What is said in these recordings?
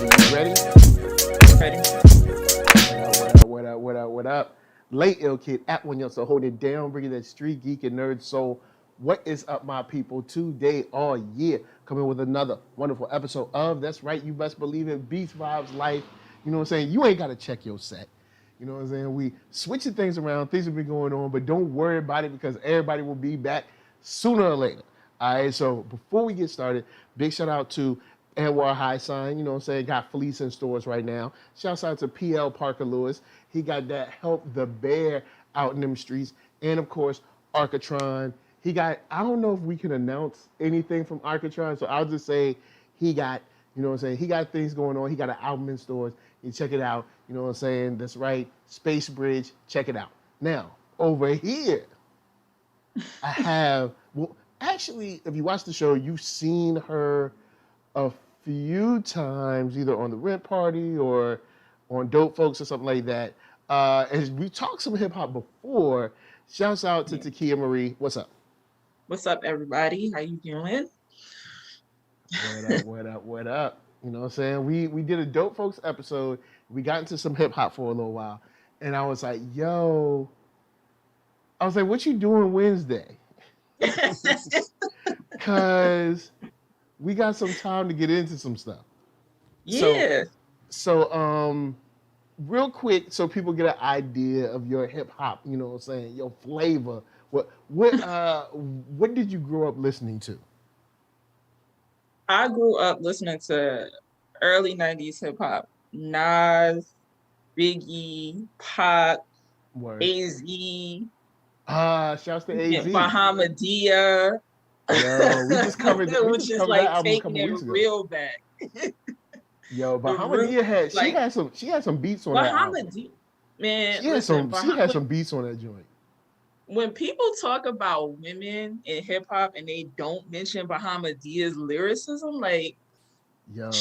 Ready? Ready? What up? Late ill kid at OneYoungsta, hold it down, bringing that StreetGeek and NERDSoul. What is up, my people? Today, all year, coming with another wonderful episode of That's Right, You Best Believe It, Beats, Vibes, Life. You know what I'm saying? You ain't got to check your set. You know what I'm saying? We switching things around. Things have been going on, but don't worry about it because everybody will be back sooner or later. All right, so before we get started, big shout out to Anwar Highsign, you know what I'm saying? Got fleece in stores right now. Shouts out to PL Parker Lewis. He got that Help the Bear out in them streets. And of course, Arckatron. He got, I don't know if we can announce anything from Arcatron, so I'll just say he got, you know what I'm saying? He got things going on. He got an album in stores. You check it out. You know what I'm saying? That's right. Space Bridge. Check it out. Now, over here, I have, well, actually, if you watch the show, you've seen her a few times, either on the Rent Party or on Dope Folks or something like that. And we talked some hip hop before. Shouts out to Takia Marie. What's up? What's up, everybody? How you doing? What up? You know what I'm saying? We did a Dope Folks episode. We got into some hip hop for a little while. And I was like, yo, I was like, what you doing Wednesday? Because we got some time to get into some stuff. Yeah. So real quick, so people get an idea of your hip hop, you know what I'm saying, your flavor. What did you grow up listening to? I grew up listening to early 90s hip hop. Nas, Biggie, Pac, AZ. Shouts to AZ. Bahamadia. Yo, we just covered that. Which is like taking it real back. Yo, Bahamadia had some beats on that album. Man, she had some beats on that joint. When people talk about women in hip hop and they don't mention Bahamadia's lyricism, like I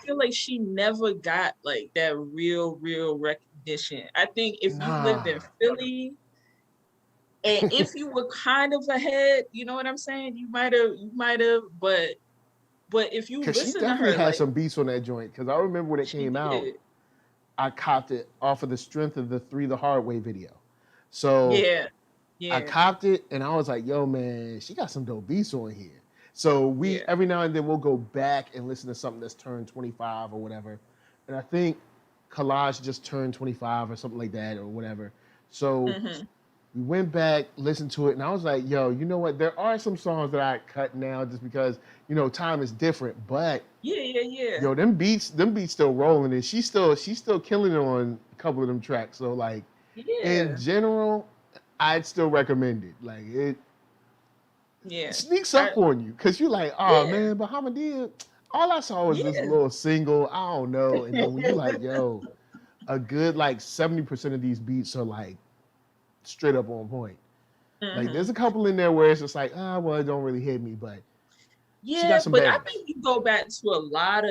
feel like she never got like that real recognition. I think if you lived in Philly and if you were kind of ahead, you know what I'm saying? You might have, but if you listen to her, she definitely had some beats on that joint. Because I remember when it came out, I copped it off of the strength of the Three the Hard Way video. So yeah. I copped it and I was like, yo, man, she got some dope beats on here. So every now and then we'll go back and listen to something that's turned 25 or whatever. And I think Collage just turned 25 or something like that or whatever. So we went back, listened to it, and I was like, yo, you know what? There are some songs that I cut now just because, you know, time is different. But yo, them beats still rolling, and she's still killing it on a couple of them tracks. So like in general, I'd still recommend it. Like it sneaks up on you because you're like, oh man, Bahamadia, all I saw was this little single. I don't know. And then when you're like, yo, a good like 70% of these beats are like straight up on point. Like there's a couple in there where it's just like, well, it don't really hit me, but she got some bangers. I think you go back to a lot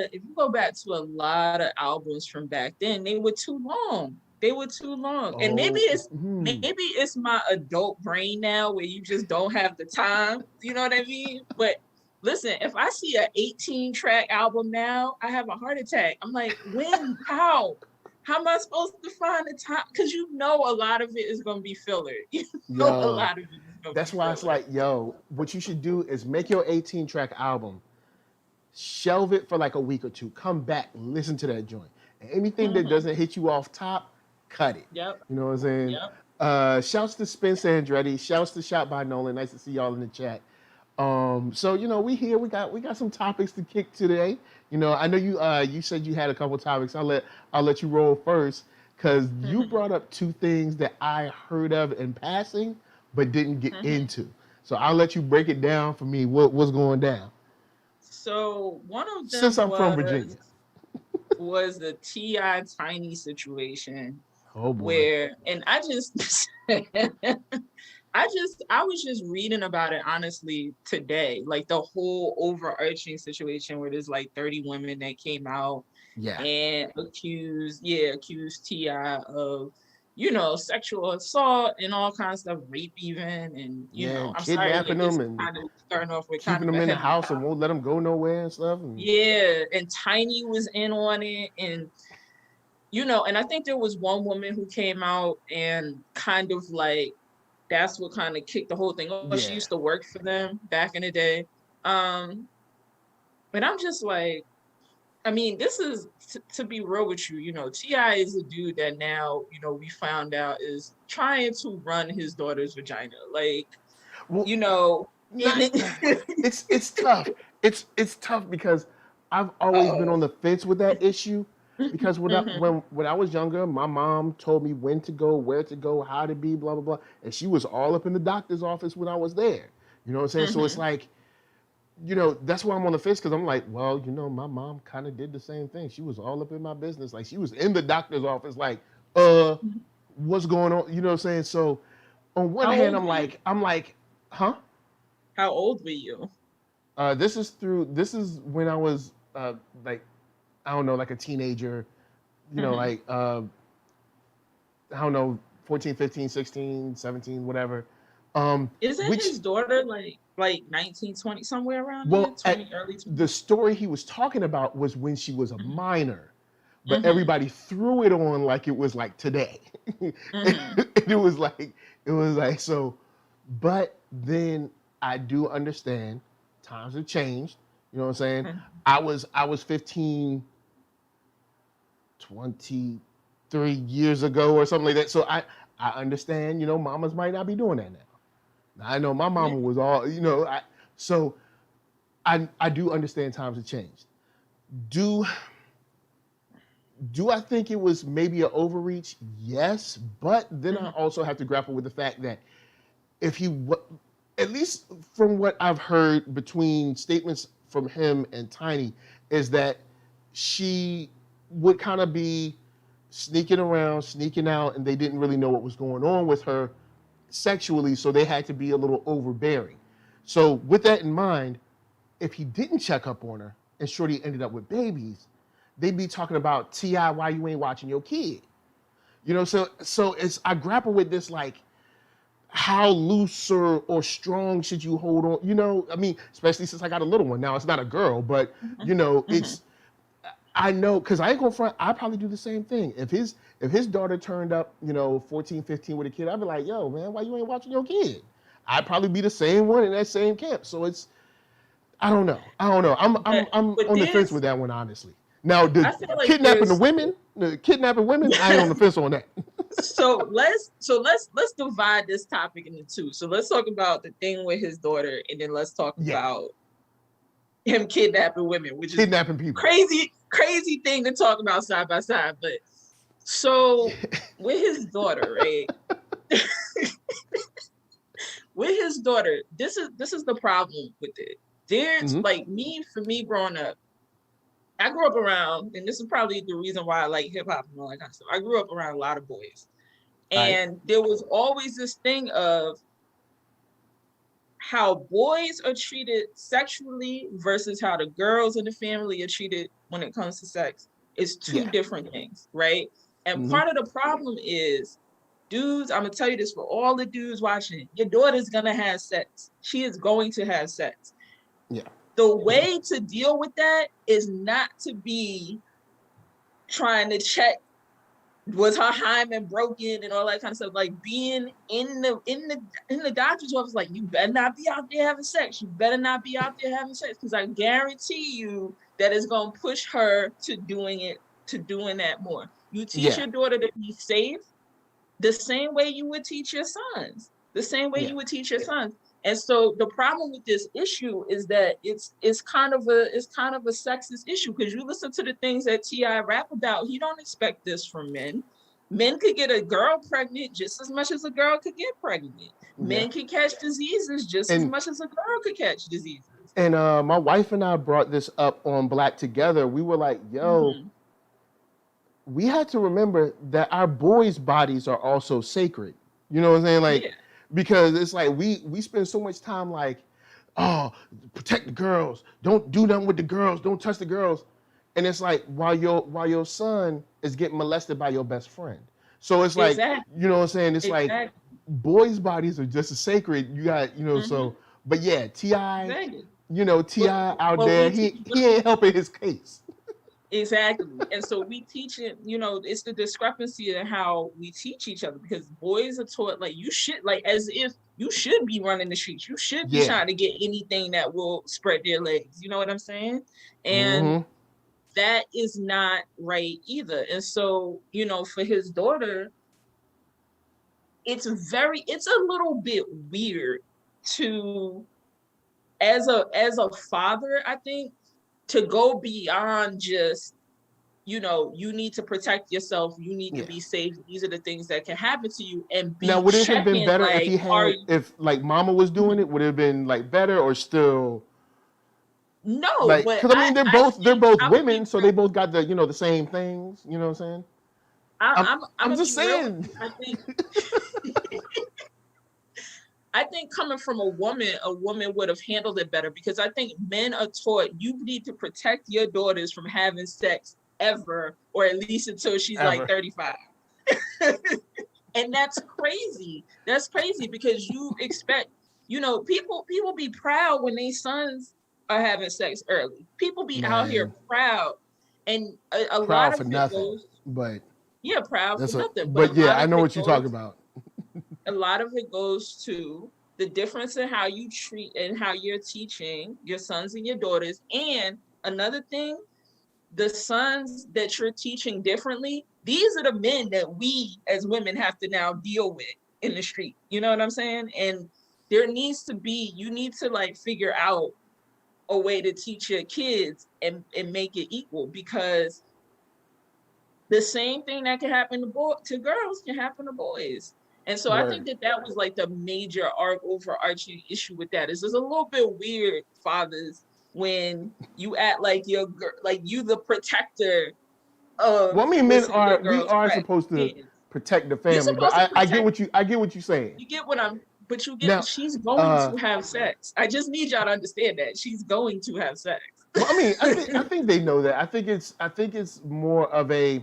of albums from back then, they were too long. And maybe it's my adult brain now where you just don't have the time. You know what I mean? But listen, if I see an 18-track album now, I have a heart attack. I'm like, when? How am I supposed to find the time? Because you know a lot of it is going to be filler. That's why it's like, yo, what you should do is make your 18-track album, shelve it for like a week or two, come back, listen to that joint. And anything that doesn't hit you off top, cut it. Yep. You know what I'm saying? Yep. Shouts to Spence Andretti. Shouts to Shot by Nolan. Nice to see y'all in the chat. So you know, we got some topics to kick today. You know, I know you said you had a couple topics. I'll let you roll first because you brought up two things that I heard of in passing but didn't get into. So I'll let you break it down for me. What's going down? So one of them, since I'm from Virginia, was the T.I. Tiny situation. Oh boy. Where, and I was just reading about it honestly today, like the whole overarching situation where there's like 30 women that came out and accused T.I. of sexual assault and all kinds of stuff, rape even, and Yeah, I'm sorry, kidnapping this them is and kind of starting off with kind keeping of them a in the heavy house and topic. won't let them go nowhere and stuff. And Yeah, and Tiny was in on it, and and I think there was one woman who came out and kind of like that's what kind of kicked the whole thing off. She yeah. used to work for them back in the day. But I'm just like, I mean, this is to be real with you, T.I. is a dude that now, we found out is trying to run his daughter's vagina. Like, Well, not, and it's tough. It's tough because I've always been on the fence with that issue. Because when I was younger, my mom told me when to go, where to go, how to be, blah blah blah, and she was all up in the doctor's office when I was there. You know what I'm saying? So it's like, that's why I'm on the fence because I'm like, well, my mom kind of did the same thing. She was all up in my business, like she was in the doctor's office, like, what's going on? You know what I'm saying? So on one hand, I'm like, huh? How old were you? This is when I was like, I don't know, like a teenager, like I don't know, 14, 15, 16, 17, whatever. Isn't his daughter like 19, 20, somewhere around there? 20, early 20? The story he was talking about was when she was a minor, but everybody threw it on like it was like today. It was like so, but then I do understand times have changed. You know what I'm saying? I was 15, 23 years ago or something like that. So I understand, mamas might not be doing that now. I know my mama was all, so I do understand times have changed. Do I think it was maybe an overreach? Yes, but then I also have to grapple with the fact that if he, at least from what I've heard between statements from him and Tiny, is that she would kind of be sneaking around, sneaking out, and they didn't really know what was going on with her sexually, so they had to be a little overbearing. So with that in mind, if he didn't check up on her and Shorty ended up with babies, they'd be talking about T.I., why you ain't watching your kid? So it's I grapple with this like, how loose or strong should you hold on? I mean, especially since I got a little one now. It's not a girl, but it's. I know, because I ain't gonna front, I probably do the same thing. If his daughter turned up, 14, 15 with a kid, I'd be like, yo, man, why you ain't watching your kid? I'd probably be the same one in that same camp. So it's, I don't know. I'm on the fence with that one, honestly. Now, the kidnapping women, I ain't on the fence on that. So let's divide this topic into two. So let's talk about the thing with his daughter, and then let's talk about him kidnapping women, which is kidnapping people. Crazy thing to talk about side by side. But so with his daughter, right? With his daughter, this is the problem with it. There's like for me growing up, I grew up around, and this is probably the reason why I like hip hop and all that kind of stuff. I grew up around a lot of boys. And there was always this thing of how boys are treated sexually versus how the girls in the family are treated when it comes to sex. It's two different things, right? And part of the problem is, dudes, I'm gonna tell you this for all the dudes watching, your daughter's gonna have sex. She is going to have sex. Yeah. The way to deal with that is not to be trying to check, was her hymen broken and all that kind of stuff. Like being in the doctor's office, like, you better not be out there having sex. You better not be out there having sex, because I guarantee you that it's gonna push her to doing that more. You teach your daughter to be safe the same way you would teach your sons. The same way you would teach your sons. And so the problem with this issue is that it's kind of a sexist issue, because you listen to the things that T.I. rap about. He don't expect this from men. Men could get a girl pregnant just as much as a girl could get pregnant. Men can catch diseases just as much as a girl could catch diseases. And my wife and I brought this up on Black Together. We were like, yo, we had to remember that our boys' bodies are also sacred. You know what I'm saying? Like, because it's like we spend so much time like, oh, protect the girls, don't do nothing with the girls, don't touch the girls, and it's like while your son is getting molested by your best friend. So it's like, Exactly. you know what I'm saying? It's like Exactly. boys' bodies are just as sacred. You got, so, but yeah, T.I., Exactly. T.I. out But there, he ain't helping his case. Exactly. And so we teach it, it's the discrepancy in how we teach each other, because boys are taught like you should, like as if you should be running the streets. You should be trying to get anything that will spread their legs. You know what I'm saying? And that is not right either. And so, for his daughter, it's a little bit weird to, as a father, I think, to go beyond just, you need to protect yourself. You need to be safe. These are the things that can happen to you. And be now, would it have been better like, if he had, if like Mama was doing it? Would it have been like better or still? No, like, but because I mean, they're both women, so they both got the the same things. You know what I'm saying? I'm just saying. I think. I think coming from a woman would have handled it better, because I think men are taught you need to protect your daughters from having sex ever, or at least until she's like 35. And that's crazy. That's crazy, because you expect, people be proud when their sons are having sex early. People be out here proud, and a lot of for it nothing, goes, but proud for nothing. But yeah, I know what you're talking about. A lot of it goes to the difference in how you treat and how you're teaching your sons and your daughters. And another thing, the sons that you're teaching differently, these are the men that we as women have to now deal with in the street. You know what I'm saying? And there needs to be, you need to like figure out a way to teach your kids and make it equal, because the same thing that can happen to girls can happen to boys. And so I think that was like the major overarching issue with that. Is it's a little bit weird, fathers, when you act like you're like you the protector of. Well, I mean, we are supposed to protect the family, but I get what you're saying. You get what but you get, she's going to have sex. I just need y'all to understand that she's going to have sex. Well, I mean, I think they know that. I think it's more of a,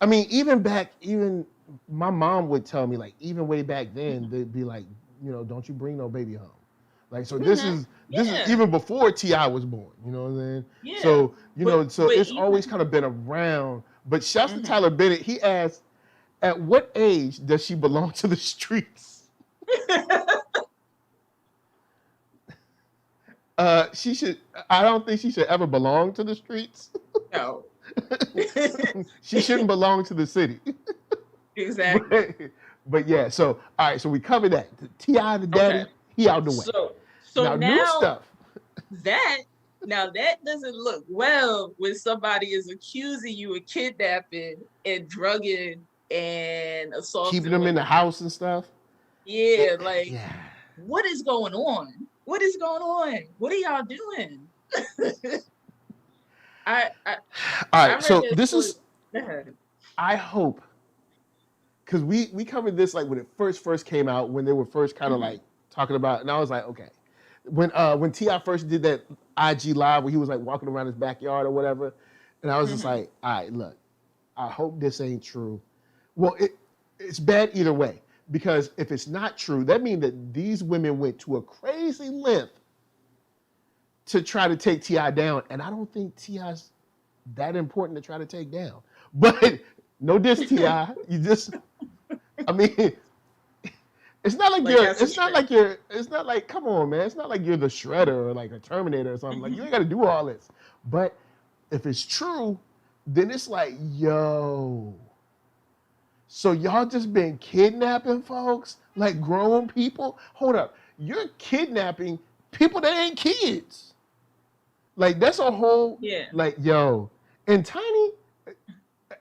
I mean, even my mom would tell me, like, even way back then, they'd be like, don't you bring no baby home. Like, so this is even before T.I. was born, you know what I'm saying? Yeah. So, so it's always kind of been around. But shouts to Tyler Bennett, he asked, at what age does she belong to the streets? I don't think she should ever belong to the streets. No. She shouldn't belong to the city. Exactly. But yeah, so all right, so we covered that. T.I. the daddy, he out the way. So now new stuff. That doesn't look well when somebody is accusing you of kidnapping and drugging and assaulting, keeping them in the house and stuff. Yeah, what is going on? What is going on? What are y'all doing? All right, so this is. I hope, because we covered this like when it first came out, when they were first kind of like talking about, and I was like, okay, when T.I. first did that IG live where he was like walking around his backyard or whatever, and I was just like, all right, look, I hope this ain't true. Well, it's bad either way, because if it's not true, that means that these women went to a crazy length to try to take T.I. down, and I don't think T.I.'s that important to try to take down. But no diss, T.I. You just, I mean, it's not like come on, man. It's not like you're the Shredder or like a Terminator or something. Like, you ain't got to do all this. But if it's true, then it's like, yo, so y'all just been kidnapping folks, like grown people? Hold up, you're kidnapping people that ain't kids. Like, that's a whole, like, yo. And Tiny,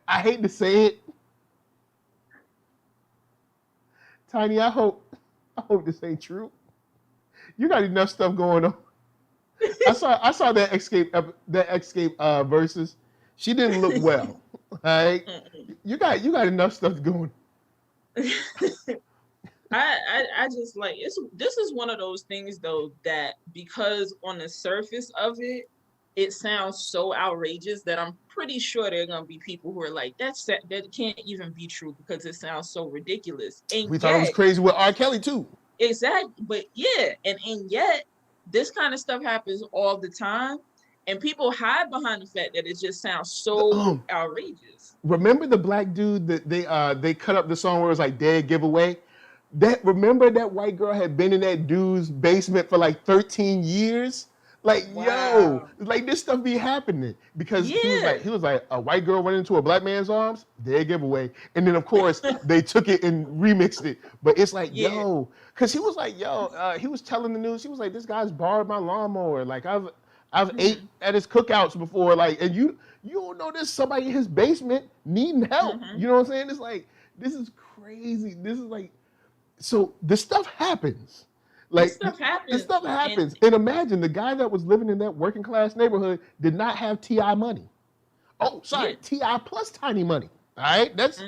I hate to say it, Tiny, I hope this ain't true. You got enough stuff going on. I saw that Escape versus. She didn't look well. All right, you got enough stuff going. I just this is one of those things though that, because on the surface of it, it sounds so outrageous that I'm pretty sure there are gonna be people who are like, that can't even be true because it sounds so ridiculous. And We thought it was yet, crazy with R. Kelly too. exactly, but yeah, and yet this kind of stuff happens all the time, and people hide behind the fact that it just sounds so outrageous. Remember the black dude that they cut up the song where it was like dead giveaway? Remember that white girl had been in that dude's basement for like 13 years? Like, yo, like this stuff be happening because he was like a white girl went into a black man's arms, dead giveaway. And then of course they took it and remixed it. But it's like, yo, because he was like, he was telling the news, he was like, this guy's borrowed my lawnmower. Like I've ate at his cookouts before, like, and you don't know there's somebody in his basement needing help. You know what I'm saying? It's like, this is crazy. This is like, so this stuff happens. Like, this stuff happens. And imagine the guy that was living in that working class neighborhood did not have T.I. money. Oh, sorry, T.I. plus Tiny money. All right, that's,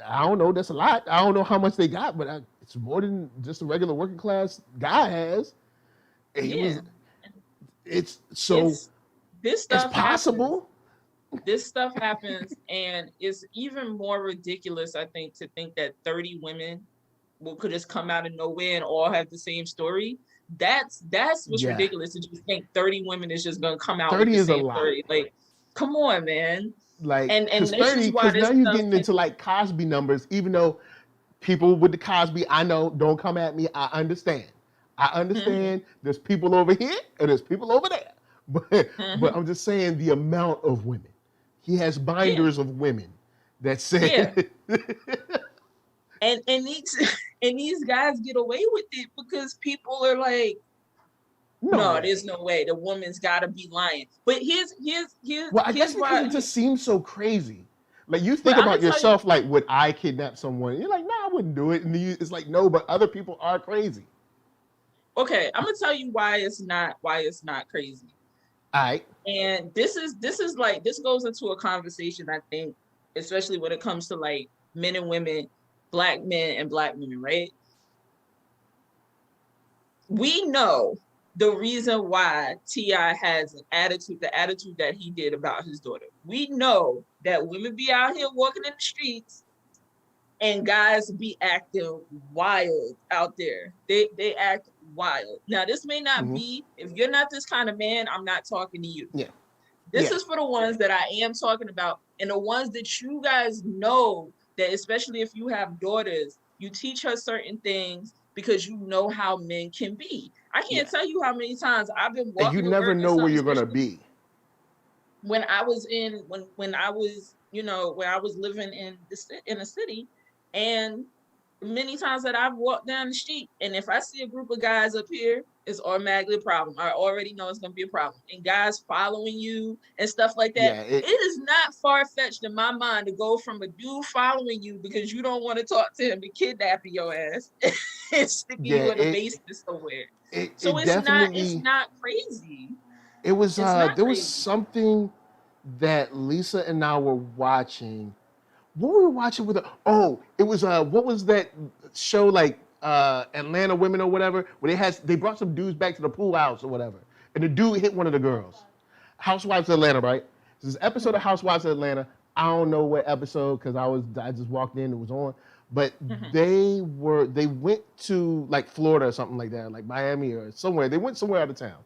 I don't know, that's a lot. I don't know how much they got, but it's more than just a regular working class guy has. And this stuff it's possible. This stuff happens, and it's even more ridiculous, I think, to think that 30 women could just come out of nowhere and all have the same story. That's what's ridiculous. To just think 30 women is just gonna come out 30 with the is same a lot. story. Like, come on, man. Like, and this 30, is why this now you're getting into like Cosby numbers, even though people with the Cosby, I know, don't come at me. I understand. There's people over here and there's people over there. But I'm just saying the amount of women. He has binders of women that say and these guys get away with it because people are like, no, there's no way. The woman's gotta be lying. But here's well, I guess because it just seems so crazy. Like, you think about yourself, like, would I kidnap someone? You're like, no, I wouldn't do it. And it's like, no, but other people are crazy. Okay, I'm gonna tell you why it's not crazy. All right. And this goes into a conversation, I think, especially when it comes to like men and women, black men and black women, right? We know the reason why T.I. has the attitude that he did about his daughter. We know that women be out here walking in the streets and guys be acting wild out there. They act wild. Now, this may not be, if you're not this kind of man, I'm not talking to you. Yeah. This is for the ones that I am talking about, and the ones that you guys know that, especially if you have daughters, you teach her certain things because you know how men can be. I can't tell you how many times I've been walking. And you never know where you're gonna be. When I was when I was, where I was living in a city, and many times that I've walked down the street, and if I see a group of guys up here, it's automatically a problem. I already know it's gonna be a problem. And guys following you and stuff like that. Yeah, it is not far-fetched in my mind to go from a dude following you because you don't want to talk to him to kidnapping your ass and sticking you in a basement somewhere. It's not crazy. It was there was something that Lisa and I were watching. What were we watching with it was what was that show, like Atlanta Women or whatever, where they brought some dudes back to the pool house or whatever, and the dude hit one of the girls. Housewives of Atlanta, right? This episode of Housewives of Atlanta. I don't know what episode because I just walked in, it was on, but they went to like Florida or something like that, like Miami or somewhere. They went somewhere out of town,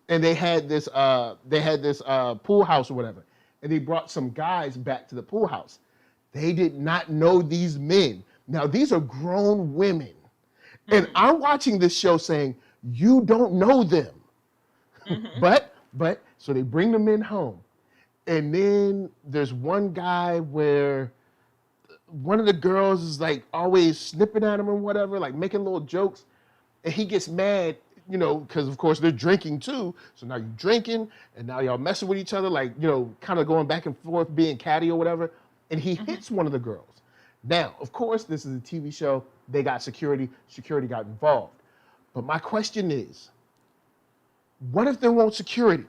and they had this pool house or whatever, and they brought some guys back to the pool house. They did not know these men. Now, these are grown women. And I'm watching this show saying, you don't know them. But, so they bring the men home. And then there's one guy where one of the girls is like always snipping at him and whatever, like making little jokes. And he gets mad, because of course they're drinking too. So now you're drinking and now y'all messing with each other, like, kind of going back and forth, being catty or whatever. And he hits one of the girls. Now, of course, this is a TV show. They got security. Security got involved. But my question is, what if there won't security?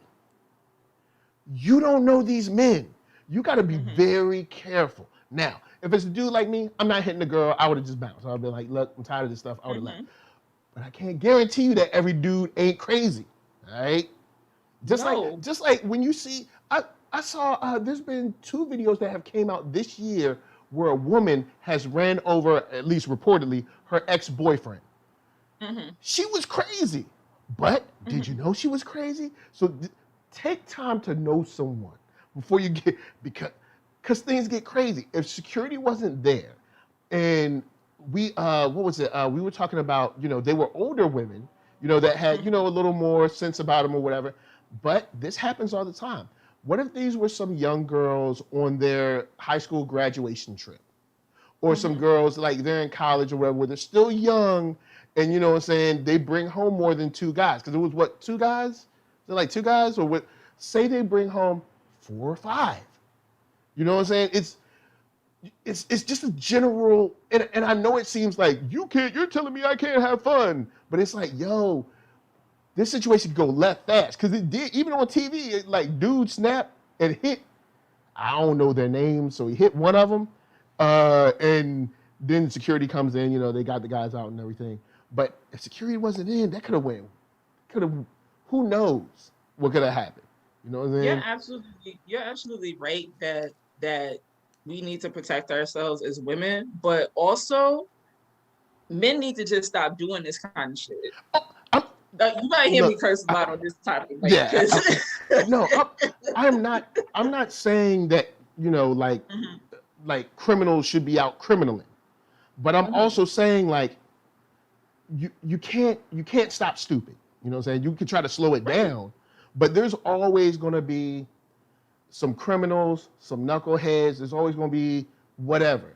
You don't know these men. You got to be very careful. Now, if it's a dude like me, I'm not hitting the girl. I would have just bounced. I would be like, look, I'm tired of this stuff. I would have left. But I can't guarantee you that every dude ain't crazy. All right? No. Just like when you see, I saw there's been 2 videos that have came out this year where a woman has ran over, at least reportedly, her ex-boyfriend. Mm-hmm. She was crazy, but did Mm-hmm. you know she was crazy? So take time to know someone before you get, because things get crazy. If security wasn't there, and what was it? We were talking about, they were older women, that had, Mm-hmm. a little more sense about them or whatever. But this happens all the time. What if these were some young girls on their high school graduation trip? Or some Mm-hmm. girls, like they're in college or whatever, where they're still young, and you know what I'm saying, they bring home more than 2 guys. Because it was what, 2 guys? Is it like 2 guys? Or what? Say they bring home 4 or 5. You know what I'm saying? It's just a general, and I know it seems like you're telling me I can't have fun, but it's like, yo, this situation could go left fast, because it did. Even on TV, like dude snapped and hit, I don't know their names, so he hit one of them, and then security comes in, they got the guys out and everything. But if security wasn't in, that could have, who knows what could have happened. You know what I'm saying? You're absolutely right that we need to protect ourselves as women, but also men need to just stop doing this kind of shit. You might hear me curse a lot on this topic. Like, yeah. No, I'm not saying that, like, mm-hmm. like criminals should be out criminaling, but I'm Mm-hmm. also saying, like, you can't stop stupid. You know what I'm saying? You can try to slow it down, but there's always going to be some criminals, some knuckleheads. There's always going to be whatever.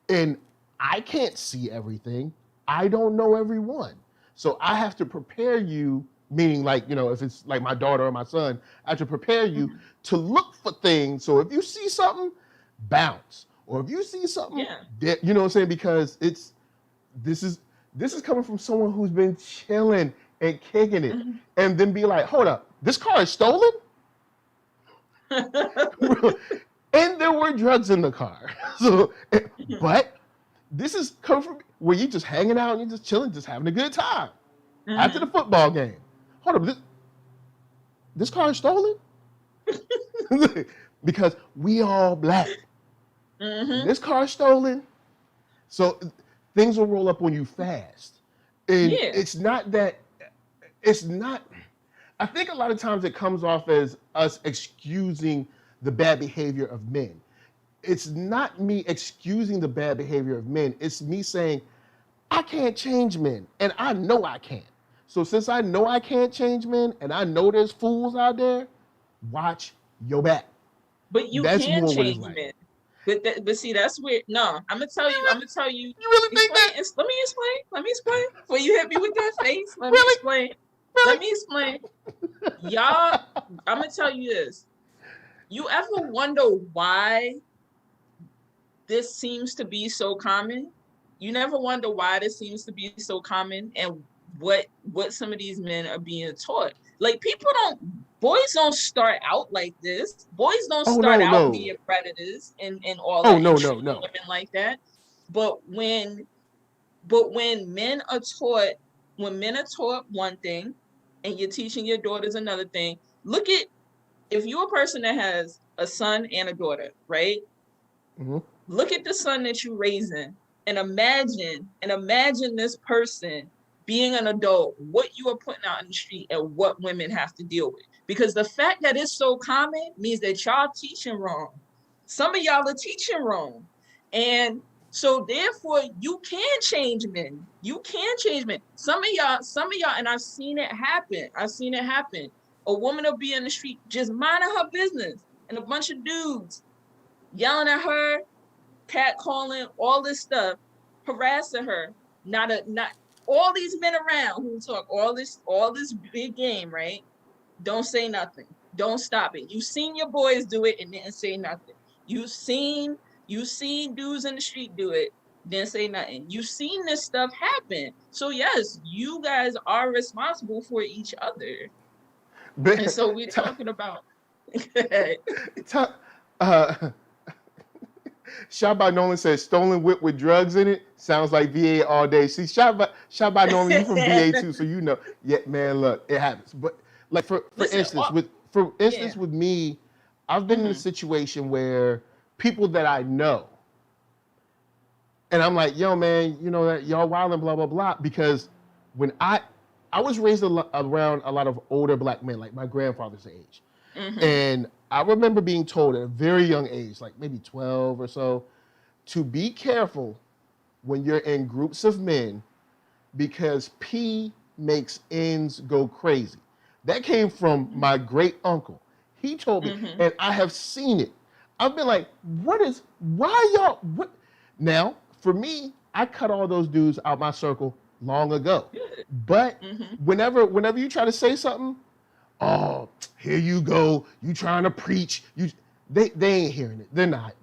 And I can't see everything. I don't know everyone. So I have to prepare you, meaning, like, if it's like my daughter or my son, I have to prepare you Mm-hmm. to look for things. So if you see something, bounce. Or if you see something, you know what I'm saying? Because this is coming from someone who's been chilling and kicking it, Mm-hmm. and then be like, hold up, this car is stolen? And there were drugs in the car. So, but this is coming from where you just hanging out and you're just chilling, just having a good time. Mm-hmm. After the football game. Hold up, this car is stolen? Because we all black. Mm-hmm. This car is stolen. So things will roll up on you fast. And it's not, I think a lot of times it comes off as us excusing the bad behavior of men. It's not me excusing the bad behavior of men. It's me saying, I can't change men, and I know I can't. So since I know I can't change men, and I know there's fools out there, watch your back. But you can change men. But see, that's weird. No, I'm gonna tell you. You really think that? Let me explain. Before you hit me with that face, let me explain. Really? Let me explain. Y'all, I'm gonna tell you this. You ever wonder why this seems to be so common? You never wonder why this seems to be so common and what some of these men are being taught. Like, boys don't start out like this. Boys don't start out being predators and all that. No. Women like that. But when men are taught one thing and you're teaching your daughters another thing, if you're a person that has a son and a daughter, right? Mm-hmm. Look at the son that you're raising and imagine this person being an adult, what you are putting out in the street and what women have to deal with. Because the fact that it's so common means that y'all teaching wrong. Some of y'all are teaching wrong. And so therefore you can change men. You can change men. Some of y'all, and I've seen it happen. A woman will be in the street just minding her business, and a bunch of dudes yelling at her, catcalling, all this stuff, harassing her. Not all these men around who talk all this big game, right? Don't say nothing. Don't stop it. You seen your boys do it and didn't say nothing. You seen dudes in the street do it, didn't say nothing. You seen this stuff happen. So yes, you guys are responsible for each other. And so we're talking about Shot by Nolan says stolen whip with drugs in it sounds like VA all day. See, shot by Nolan, you from VA too, so you know. Yeah, man, look, it happens. But Like for instance, with me, I've been in a situation where people that I know, and I'm like, yo, man, you know that y'all wilding, blah blah blah, because when I was raised around a lot of older black men, like my grandfather's age, and I remember being told at a very young age, like maybe 12 or so, to be careful when you're in groups of men because P makes N's go crazy. That came from my great uncle. He told me, and I have seen it. I've been like, why y'all, what? Now, for me, I cut all those dudes out my circle long ago. But whenever you try to say something, oh, here you go, you trying to preach, they ain't hearing it. They're not.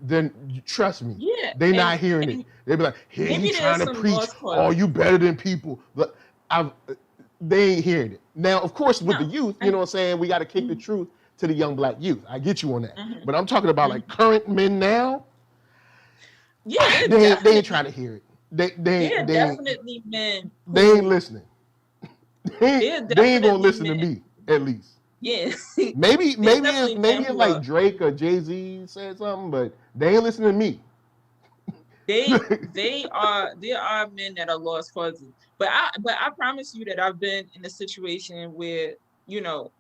Trust me. Yeah. They're not hearing it. They be like, here you trying to preach, oh, you better than people. But they ain't hearing it. Now, of course, with the youth, you know what I'm saying, we got to kick the truth to the young black youth. I get you on that. But I'm talking about like current men now. Yeah, they ain't trying to hear it. They definitely men. They ain't listening. They ain't gonna listen to me, at least. Yeah. maybe if like Drake or Jay-Z said something, but they ain't listening to me. There are men that are lost causes. But I promise you that I've been in a situation where, you know,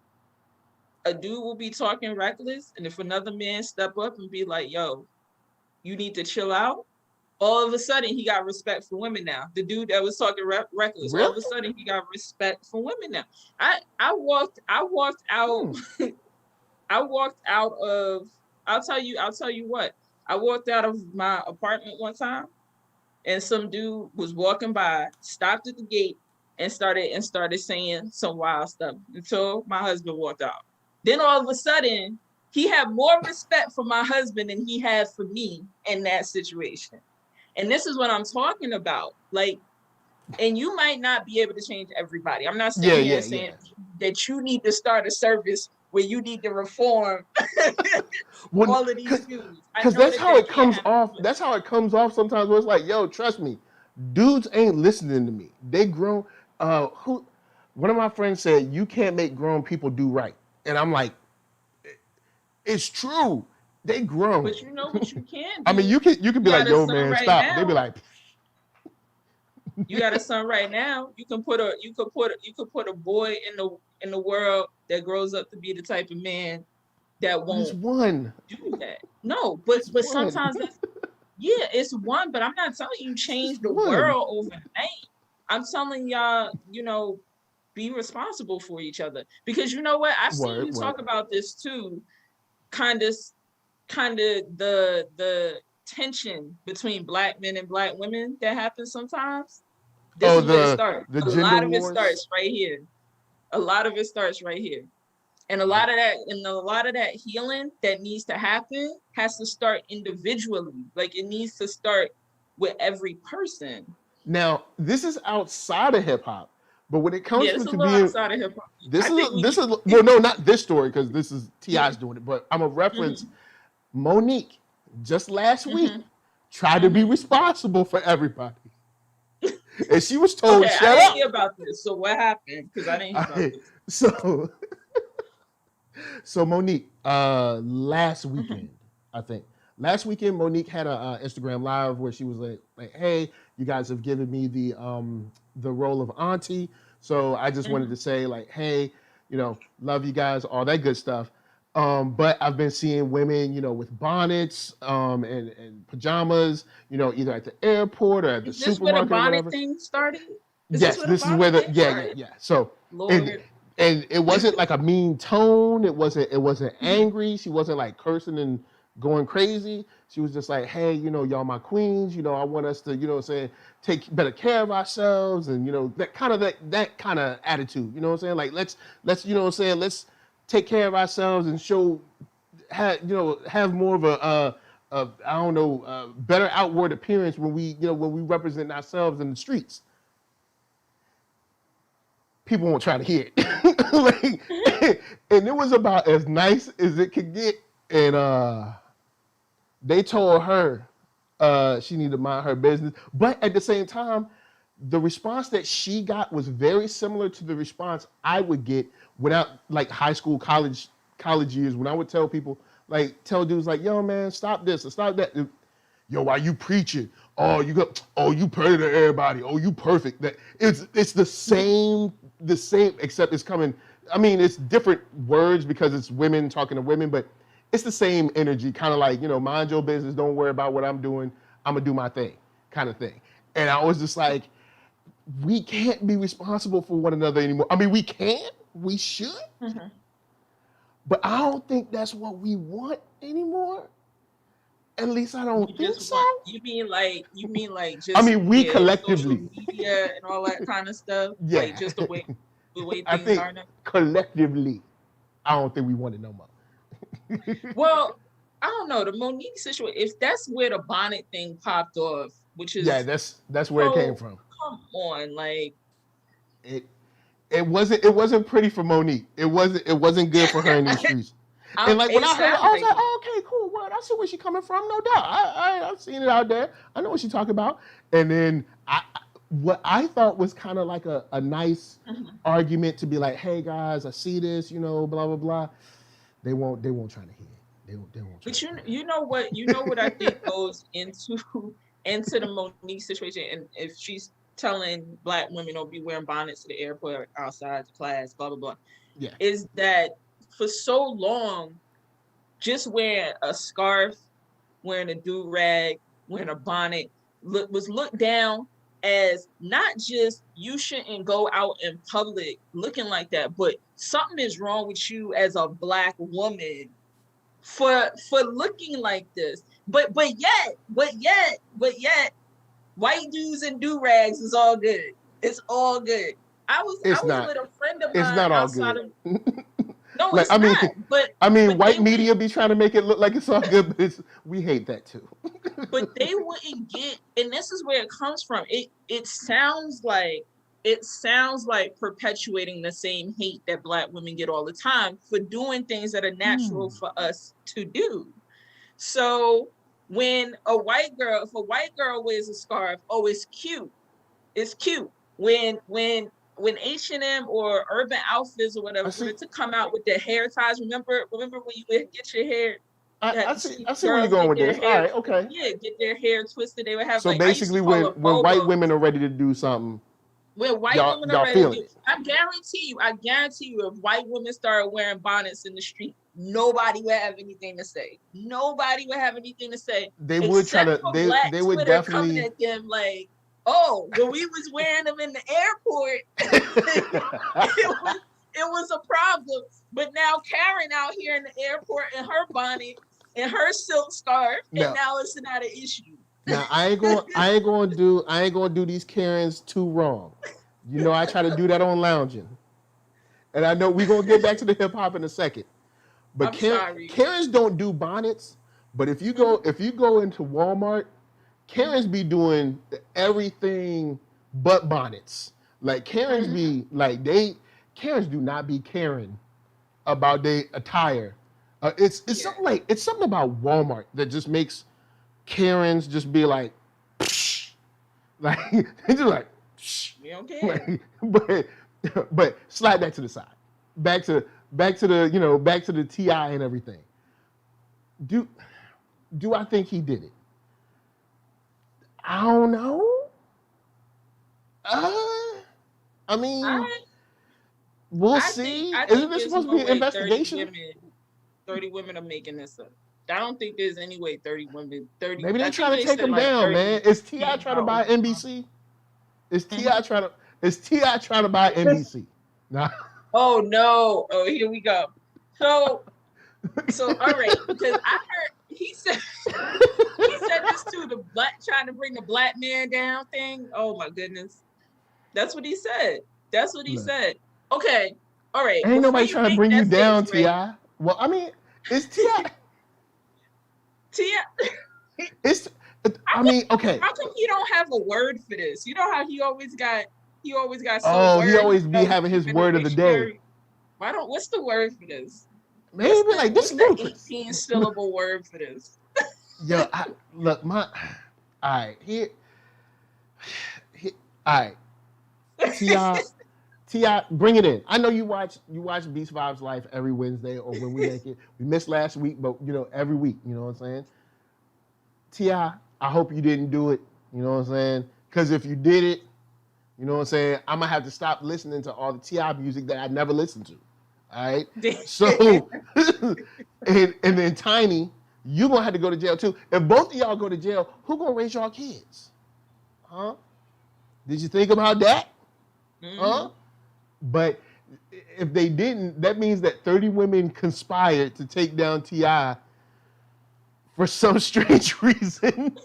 a dude will be talking reckless, and if another man step up and be like, yo, you need to chill out, all of a sudden he got respect for women now. The dude that was talking reckless, really? all of a sudden he got respect for women now. I walked out I walked out of I'll tell you what. I walked out of my apartment one time and some dude was walking by, stopped at the gate and started saying some wild stuff until my husband walked out. Then all of a sudden, he had more respect for my husband than he had for me in that situation. And this is what I'm talking about. Like, and you might not be able to change everybody. I'm not saying saying that you need to start a service where you need to reform all of these dudes. Because that's how it comes off. That's how it comes off sometimes where it's like, yo, trust me, dudes ain't listening to me. They grown. One of my friends said, you can't make grown people do right. And I'm like, it's true. They grown. But you know what you can do? I mean, you can be like, yo, man, right stop. Now. They be like, you got a son right now. You could put a boy in the world that grows up to be the type of man that won't do that. No, but sometimes that's it's one, but I'm not telling you change the world overnight. I'm telling y'all, you know, be responsible for each other. Because you know what? I've seen you talk about this too. Kind of the tension between black men and black women that happens sometimes. This is where it starts. A lot of it starts right here. A lot of it starts right here. And a lot of that healing that needs to happen has to start individually. Like it needs to start with every person. Now, this is outside of hip hop, but when it comes to being outside of hip hop, this is well, no, not this story because this is T.I.'s doing it, but I'm a reference. Monique just last week tried to be responsible for everybody, and she was told, "Shut up." I didn't hear about this. So what happened? Because I didn't hear about this. So Monique, last weekend, I think. Last weekend, Monique had a Instagram live where she was like, "Hey, you guys have given me the role of auntie, so I just wanted to say like, hey, you know, love you guys, all that good stuff. But I've been seeing women, you know, with bonnets and pajamas, you know, either at the airport or at the supermarket. Is this where the bonnet thing started? This is where the So and it wasn't like a mean tone. It wasn't angry. She wasn't like cursing and going crazy. She was just like, hey, you know, y'all my queens, you know, I want us to, you know, take better care of ourselves, and you know, that kind of attitude, you know what I'm saying? Like let's you know what I'm saying, let's take care of ourselves and have more of a better outward appearance when we represent ourselves in the streets. People won't try to hear it. And it was about as nice as it could get. And they told her she needed to mind her business. But at the same time, the response that she got was very similar to the response I would get without like high school, college years, when I would tell people, like tell dudes like, yo man, stop this or stop that. Yo, why you preaching? Oh, you better than everybody. Oh, you perfect. That it's the same, except it's coming. I mean, it's different words because it's women talking to women, but it's the same energy, kind of like, mind your business, don't worry about what I'm doing, I'm gonna do my thing, kind of thing. And I was just like, we can't be responsible for one another anymore. I mean, we can, we should, but I don't think that's what we want anymore. At least I don't think so. You mean like just? I mean, we collectively, social media and all that kind of stuff. Yeah, like just the way I things think are now. Collectively, I don't think we want it no more. Well, I don't know the Monique situation. If that's where the bonnet thing popped off, which is that's where it came from. Come on, like it wasn't pretty for Monique. It wasn't good for her in these streets. And like when I heard it, I was like, oh, okay, cool, word. I see where she's coming from, no doubt. I've seen it out there. I know what she's talking about. And then what I thought was kind of like a nice argument to be like, hey guys, I see this, blah blah blah. They won't try to hear it. They won't. But you know what I think goes into the Monique situation, and if she's telling Black women don't be wearing bonnets to the airport, outside the class, blah blah blah. Yeah, is that for so long, just wearing a scarf, wearing a do-rag, wearing a bonnet was looked down as not just you shouldn't go out in public looking like that, but something is wrong with you as a Black woman for looking like this. But yet, white dudes and do-rags is all good. It's all good. I was with a friend of mine. It's not all good. No, like, it's not. But white media be trying to make it look like it's all good, but we hate that too. But they wouldn't get, and this is where it comes from. It sounds like perpetuating the same hate that Black women get all the time for doing things that are natural for us to do. So when if a white girl wears a scarf, oh, it's cute. It's cute. When H&M or Urban Outfitters or whatever to come out with their hair ties, remember when you would get your hair. I see where you're going with this. All right, okay. Yeah, get their hair twisted. They would have. So basically, when white women are ready to do something, when white women are ready to do, I guarantee you, if white women started wearing bonnets in the street, nobody would have anything to say. Nobody would have anything to say. They would try to. They would definitely coming at them like, oh, when we was wearing them in the airport, it was a problem. But now Karen out here in the airport in her bonnet and her silk scarf, and now it's not an issue. Now I ain't gonna do these Karens too wrong. I try to do that on lounging, and I know we're gonna get back to the hip hop in a second. But Karens don't do bonnets. But if you go into Walmart, Karens be doing everything but bonnets. Like Karens be like Karens do not be caring about their attire. It's something about Walmart that just makes Karens just be like, psh. Like they just like, psh. We don't care. Like, but slide that to the side, back to the TI and everything. Do I think he did it? I don't know. I mean, we'll see. Isn't this supposed to be an investigation? 30 women are making this up. I don't think there's any way 30 women. Maybe they're trying to take him down, man. Is T.I. trying to buy NBC? Is T.I. trying to buy NBC? Nah. Oh no! Oh, here we go. So all right, because I heard he said this too. The trying to bring the Black man down thing. Oh my goodness, that's what he said. That's what he said. Okay, all right. Ain't nobody trying to bring you down, T.I. Well, I mean, it's T.I. It's. I mean, okay. How come he don't have a word for this? You know how he always got. He always got. He always be having his word of the day. What's the word for this? Maybe like this. What's the 18-syllable word for this? Yo, look, all right, here. All right. T.I., bring it in. I know you watch Beast Vibes Life every Wednesday or when we make it. We missed last week, but every week, you know what I'm saying? T.I., I hope you didn't do it, you know what I'm saying? Because if you did it, you know what I'm saying, I'm gonna have to stop listening to all the T.I. music that I never listened to. All right. So and then Tiny, you gonna have to go to jail too. If both of y'all go to jail, who gonna raise y'all kids? Huh? Did you think about that? Huh? But if they didn't, that means that 30 women conspired to take down T.I. for some strange reason.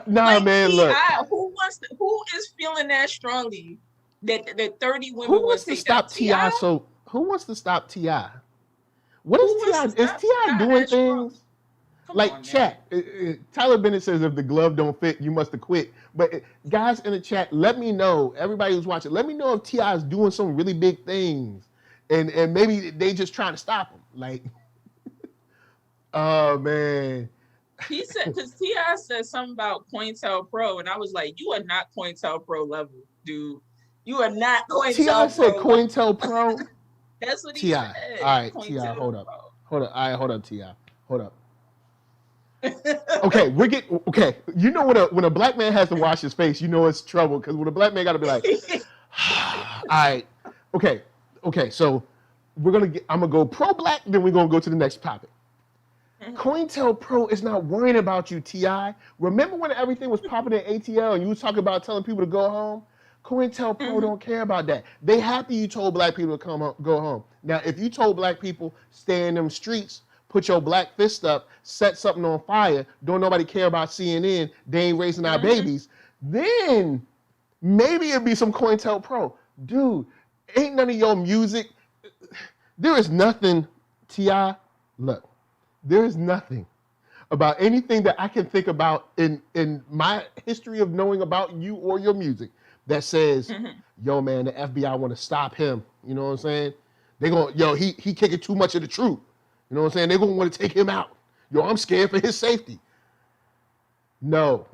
Man, look. Who is feeling that strongly that 30 women who wants to stop T.I.? So who wants to stop T.I.? What is T.I.? Is T.I. doing things? Like chat, Tyler Bennett says if the glove don't fit, you must have quit. But guys in the chat, let me know, everybody who's watching, let me know if T.I. is doing some really big things. And maybe they just trying to stop him. Like, oh man. He said, because T.I. said something about COINTELPRO, and I was like, you are not COINTELPRO level, dude. You are not COINTELPRO. T.I. said COINTELPRO. That's what he said. All right, T.I., hold up. All right, hold up, T.I. Hold up. Okay, you know when a black man has to wash his face, you know it's trouble, because when a black man got to be like, all right, okay, so I'm gonna go pro-black, then we're gonna go to the next topic. COINTELPRO is not worrying about you, T.I. Remember when everything was popping in ATL and you was talking about telling people to go home? COINTELPRO don't care about that. They happy you told black people to go home. Now, if you told black people stay in them streets, put your black fist up, set something on fire, don't nobody care about CNN, they ain't raising our babies, then maybe it'd be some COINTELPRO. Dude, ain't none of your music. There is nothing, T.I., look, there is nothing about anything that I can think about in my history of knowing about you or your music that says, yo, man, the FBI want to stop him. You know what I'm saying? They going, he kicking too much of the truth. You know what I'm saying? They're going to want to take him out. Yo, I'm scared for his safety. No.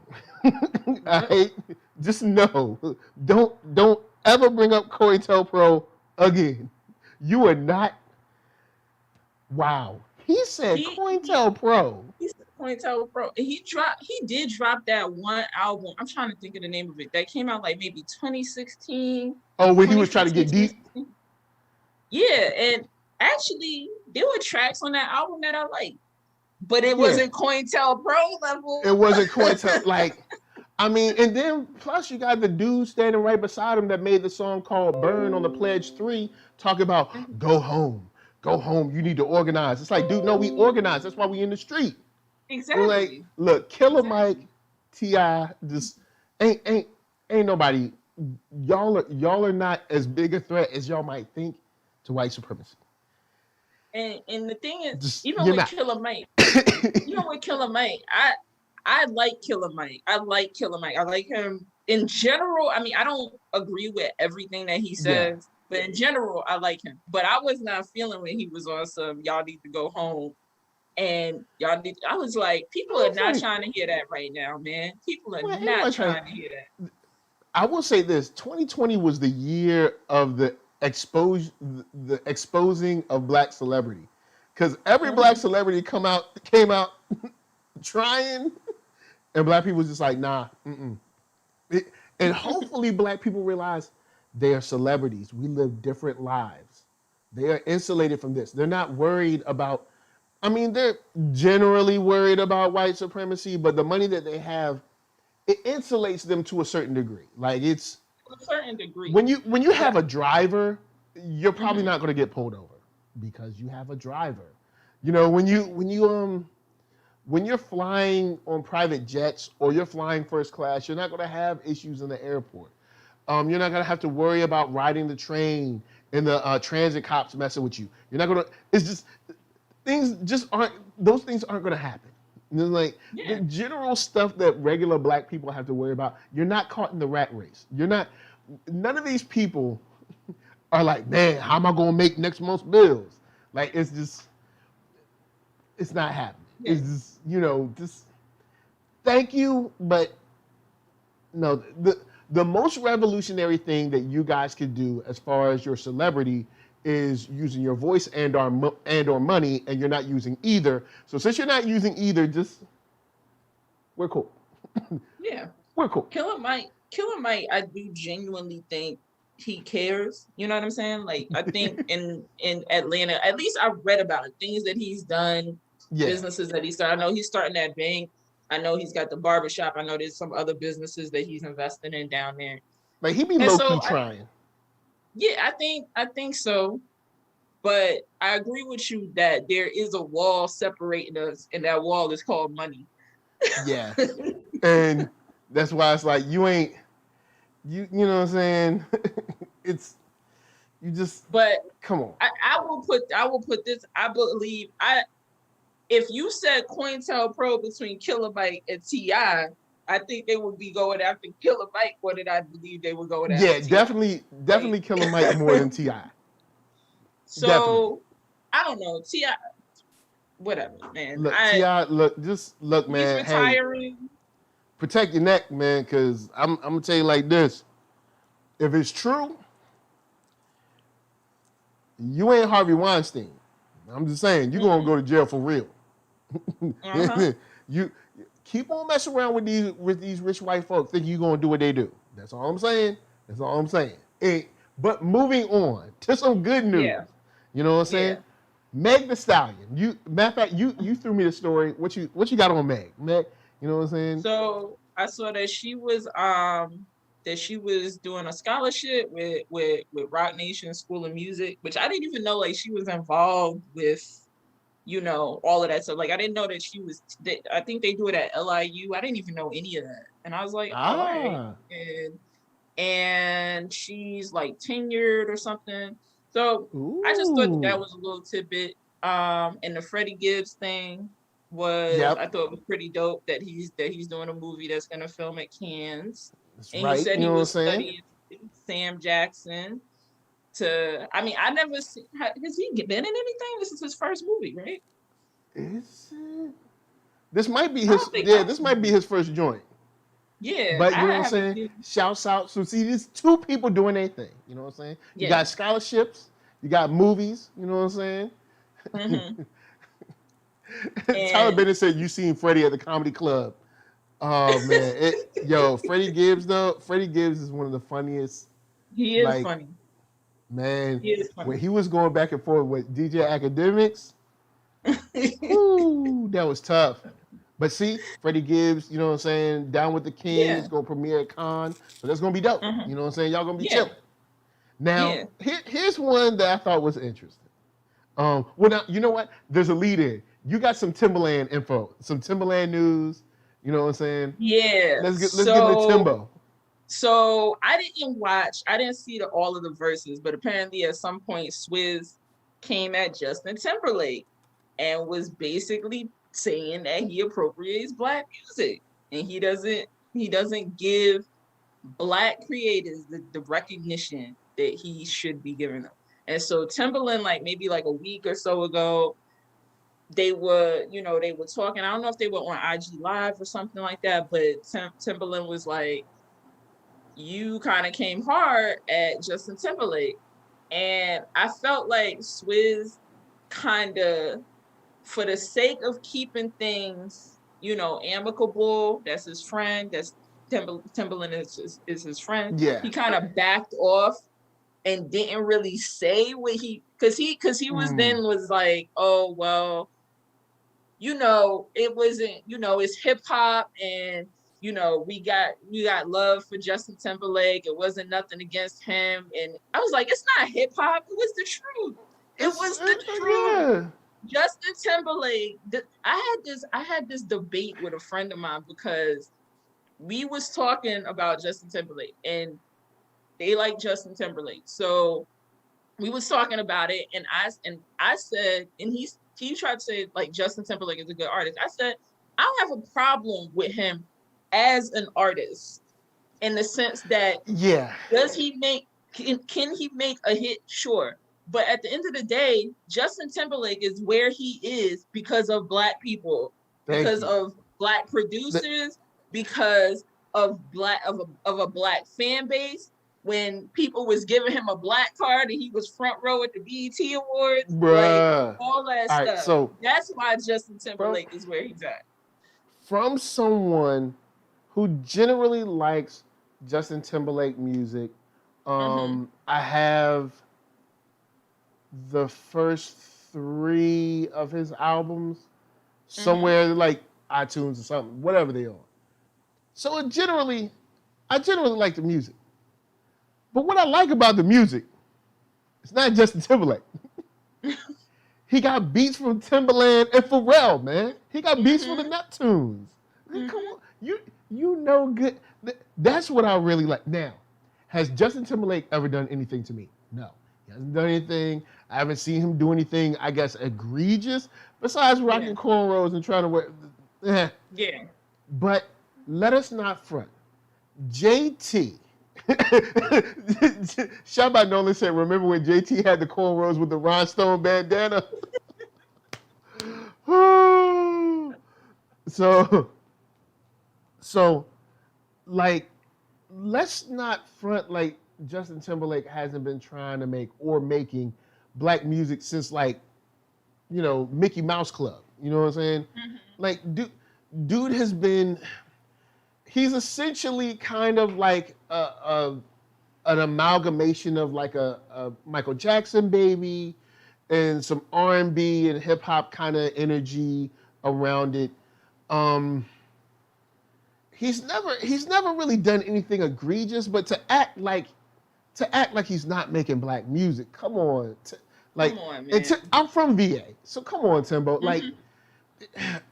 Just no. Don't ever bring up COINTELPRO again. You are not. Wow. He said COINTELPRO. He said COINTELPRO. He did drop that one album. I'm trying to think of the name of it. That came out like maybe 2016. Oh, when he was trying to get deep? Yeah, and actually, there were tracks on that album that I liked. But it wasn't COINTELPRO level. It wasn't and then plus you got the dude standing right beside him that made the song called Burn on the Pledge 3, talking about go home, you need to organize. It's like, dude, no, we organize. That's why we in the street. Exactly. We're like, look, Killer Mike, T.I., just ain't nobody. Y'all are not as big a threat as y'all might think to white supremacy. And the thing is, even with Killer Mike, I like Killer Mike. I like him in general. I mean, I don't agree with everything that he says, but in general, I like him. But I was not feeling when he was on some y'all need to go home. And I was like, people are not trying to hear that right now, man. People are not trying to hear that. I will say this, 2020 was the year of the exposing of black celebrity. Because every black celebrity came out trying, and black people was just like, nah, and hopefully black people realize they are celebrities. We live different lives. They are insulated from this. They're not worried about, they're generally worried about white supremacy, but the money that they have, it insulates them to a certain degree. Like it's a certain degree. When you have a driver, you're probably not going to get pulled over because you have a driver. You know, when you're flying on private jets or you're flying first class, you're not going to have issues in the airport. You're not going to have to worry about riding the train and the transit cops messing with you. You're not going to. It's just those things aren't going to happen. Like the general stuff that regular black people have to worry about, you're not caught in the rat race. None of these people are like, man, how am I gonna make next month's bills? Like it's not happening. Yeah. It's just, just thank you, but no, the most revolutionary thing that you guys could do as far as your celebrity is using your voice and or money, and you're not using either. So since you're not using either, just we're cool. Yeah, we're cool. Killer Mike, I do genuinely think he cares. You know what I'm saying? Like, I think in Atlanta, at least I've read about it, things that he's done, businesses that he started. I know he's starting that bank. I know he's got the barbershop. I know there's some other businesses that he's investing in down there. Like, he be low-key trying. Yeah, I think so. But I agree with you that there is a wall separating us, and that wall is called money. Yeah. And that's why it's like, you ain't, you know what I'm saying? It's, you just, but come on. I will put this, I believe, if you said COINTELPRO between Killer Mike and T.I., I think they would be going after Killer Mike more than I believe they would go after T.I. definitely Killer Mike more than T.I. So, definitely. I don't know, T.I., whatever, man. Look, T.I., look, man. He's retiring. Hey, protect your neck, man, because I'm going to tell you like this. If it's true, you ain't Harvey Weinstein. I'm just saying, you're going to go to jail for real. You keep on messing around with these rich white folks, thinking you're going to do what they do. That's all I'm saying. But moving on to some good news. Yeah. You know what I'm saying? Yeah. Meg Thee Stallion. Matter of fact, you threw me the story. What you got on Meg? Meg, you know what I'm saying? So I saw that she was doing a scholarship with Rock Nation School of Music, which I didn't even know like she was involved with, you know, all of that stuff. Like, I didn't know that she was. I think they do it at LIU. I didn't even know any of that, and I was like, all right. And she's like tenured or something. So ooh. I just thought that was a little tidbit. And the Freddie Gibbs thing was, I thought it was pretty dope that he's doing a movie that's gonna film at Cannes. That's and right. He said you he know was what I'm studying Sam Jackson. I never seen. Has he been in anything? This is his first movie, right? Is it? This might be his. This might be his first joint. Yeah, but you know what I'm saying? Shouts out. So see, there's two people doing their thing. You know what I'm saying? You got scholarships, you got movies. You know what I'm saying? Mm-hmm. Tyler Bennett said you seen Freddie at the comedy club. Oh man, Freddie Gibbs though. Freddie Gibbs is one of the funniest. He is funny. Man, when he was going back and forth with DJ Academics, ooh, that was tough. But see, Freddie Gibbs, you know what I'm saying, down with the Kings, going to premiere at Cannes. So that's going to be dope. Mm-hmm. You know what I'm saying? Y'all going to be chilling. Now, here's one that I thought was interesting. Well, now, you know what? There's a lead in. You got some Timbaland info, some Timbaland news. You know what I'm saying? Yeah. Let's get into Timbo. So I didn't see all of the verses, but apparently at some point Swizz came at Justin Timberlake and was basically saying that he appropriates Black music and he doesn't give Black creators the recognition that he should be giving them. And so Timbaland, like maybe like a week or so ago, they were talking. I don't know if they were on IG Live or something like that, but Timbaland was like, you kind of came hard at Justin Timberlake. And I felt like Swizz kind of, for the sake of keeping things, amicable, that's his friend, that's Timbaland is his friend. Yeah. He kind of backed off and didn't really say what because he was then was like, oh, well, it wasn't, it's hip hop and, we got love for Justin Timberlake. It wasn't nothing against him. And I was like, it's not hip hop. It was the truth. It was the truth. Yeah. Justin Timberlake. I had this debate with a friend of mine because we was talking about Justin Timberlake and they like Justin Timberlake. So we was talking about it and I said, and he tried to say like Justin Timberlake is a good artist. I said, I don't have a problem with him as an artist in the sense that does he make can he make a hit? Sure. But at the end of the day, Justin Timberlake is where he is because of Black people, because of Black producers, because of a black fan base when people was giving him a black card and he was front row at the BET Awards, Bruh. like all that All stuff. right, so that's why Justin Timberlake is where he's at. From someone who generally likes Justin Timberlake music, I have the first 3 of his albums somewhere like iTunes or something, whatever they are. So I generally like the music. But what I like about the music, it's not Justin Timberlake. He got beats from Timbaland and Pharrell, man. He got beats from the Neptunes. Come on, you know good. That's what I really like. Now, has Justin Timberlake ever done anything to me? No, he hasn't done anything. I haven't seen him do anything, I guess, egregious besides rocking cornrows and trying to wear. Yeah. But let us not front. JT. Shabbat Nolan said, remember when JT had the cornrows with the rhinestone bandana? So, like, let's not front like Justin Timberlake hasn't been trying to make or making black music since, like, you know, Mickey Mouse Club. You know what I'm saying? Like, dude has been, he's essentially kind of like an amalgamation of like a Michael Jackson baby and some R&B and hip hop kind of energy around it. He's never really done anything egregious, but to act like he's not making black music. Come on, come on, man. I'm from VA, so come on, Timbo. Like,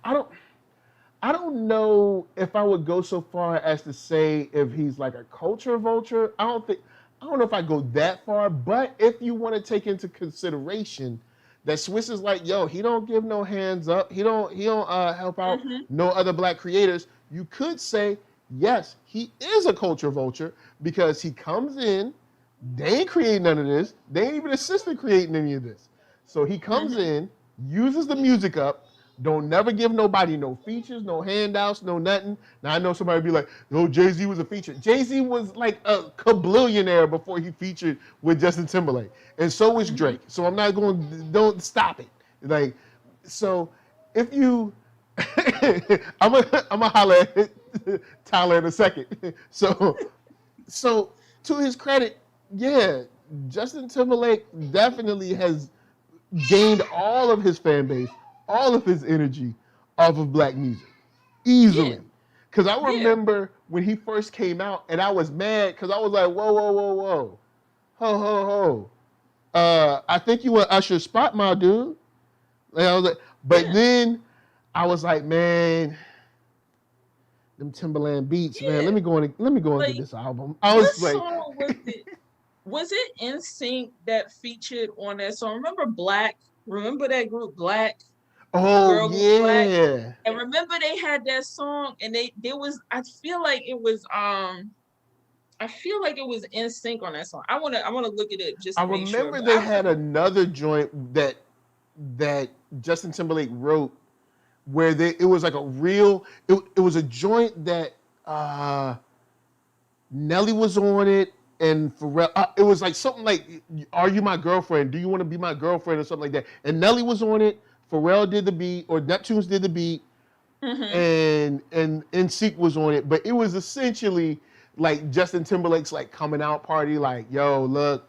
I don't know if I would go so far as to say if he's like a culture vulture. I don't know if I go that far, but if you want to take into consideration that Swizz is like, yo, he don't give no hands up. He don't help out no other black creators. You could say, yes, he is a culture vulture because he comes in, they ain't creating none of this. They ain't even assisted creating any of this. So he comes in, uses the music up, don't never give nobody no features, no handouts, no nothing. Now I know somebody be like, no, Jay-Z was a feature. Jay-Z was like a kablillionaire before he featured with Justin Timberlake. And so was Drake. So I'm not going, don't stop it. Like, so if you, I'm a holler at Tyler in a second. So to his credit, yeah, Justin Timberlake definitely has gained all of his fan base, all of his energy off of black music, easily. Because I remember when he first came out, and I was mad because I was like, whoa, ho. I think you were Usher's spot, my dude. And I was like, but then I was like, man, them Timbaland beats, man. Let me go and like, get this album. I was like, song was it NSYNC that featured on that song? Remember Black? Remember that group Black? Oh yeah. Black? And remember they had that song, and there was, I feel like it was NSYNC on that song. I wanna look at it just. I remember they had another joint that Justin Timberlake wrote, where it was like a real, it was a joint that Nelly was on it, and Pharrell, it was like something like, are you my girlfriend? Do you want to be my girlfriend? Or something like that. And Nelly was on it, Pharrell did the beat, or Neptunes did the beat, and NSYNC was on it. But it was essentially like Justin Timberlake's like coming out party, like, yo, look,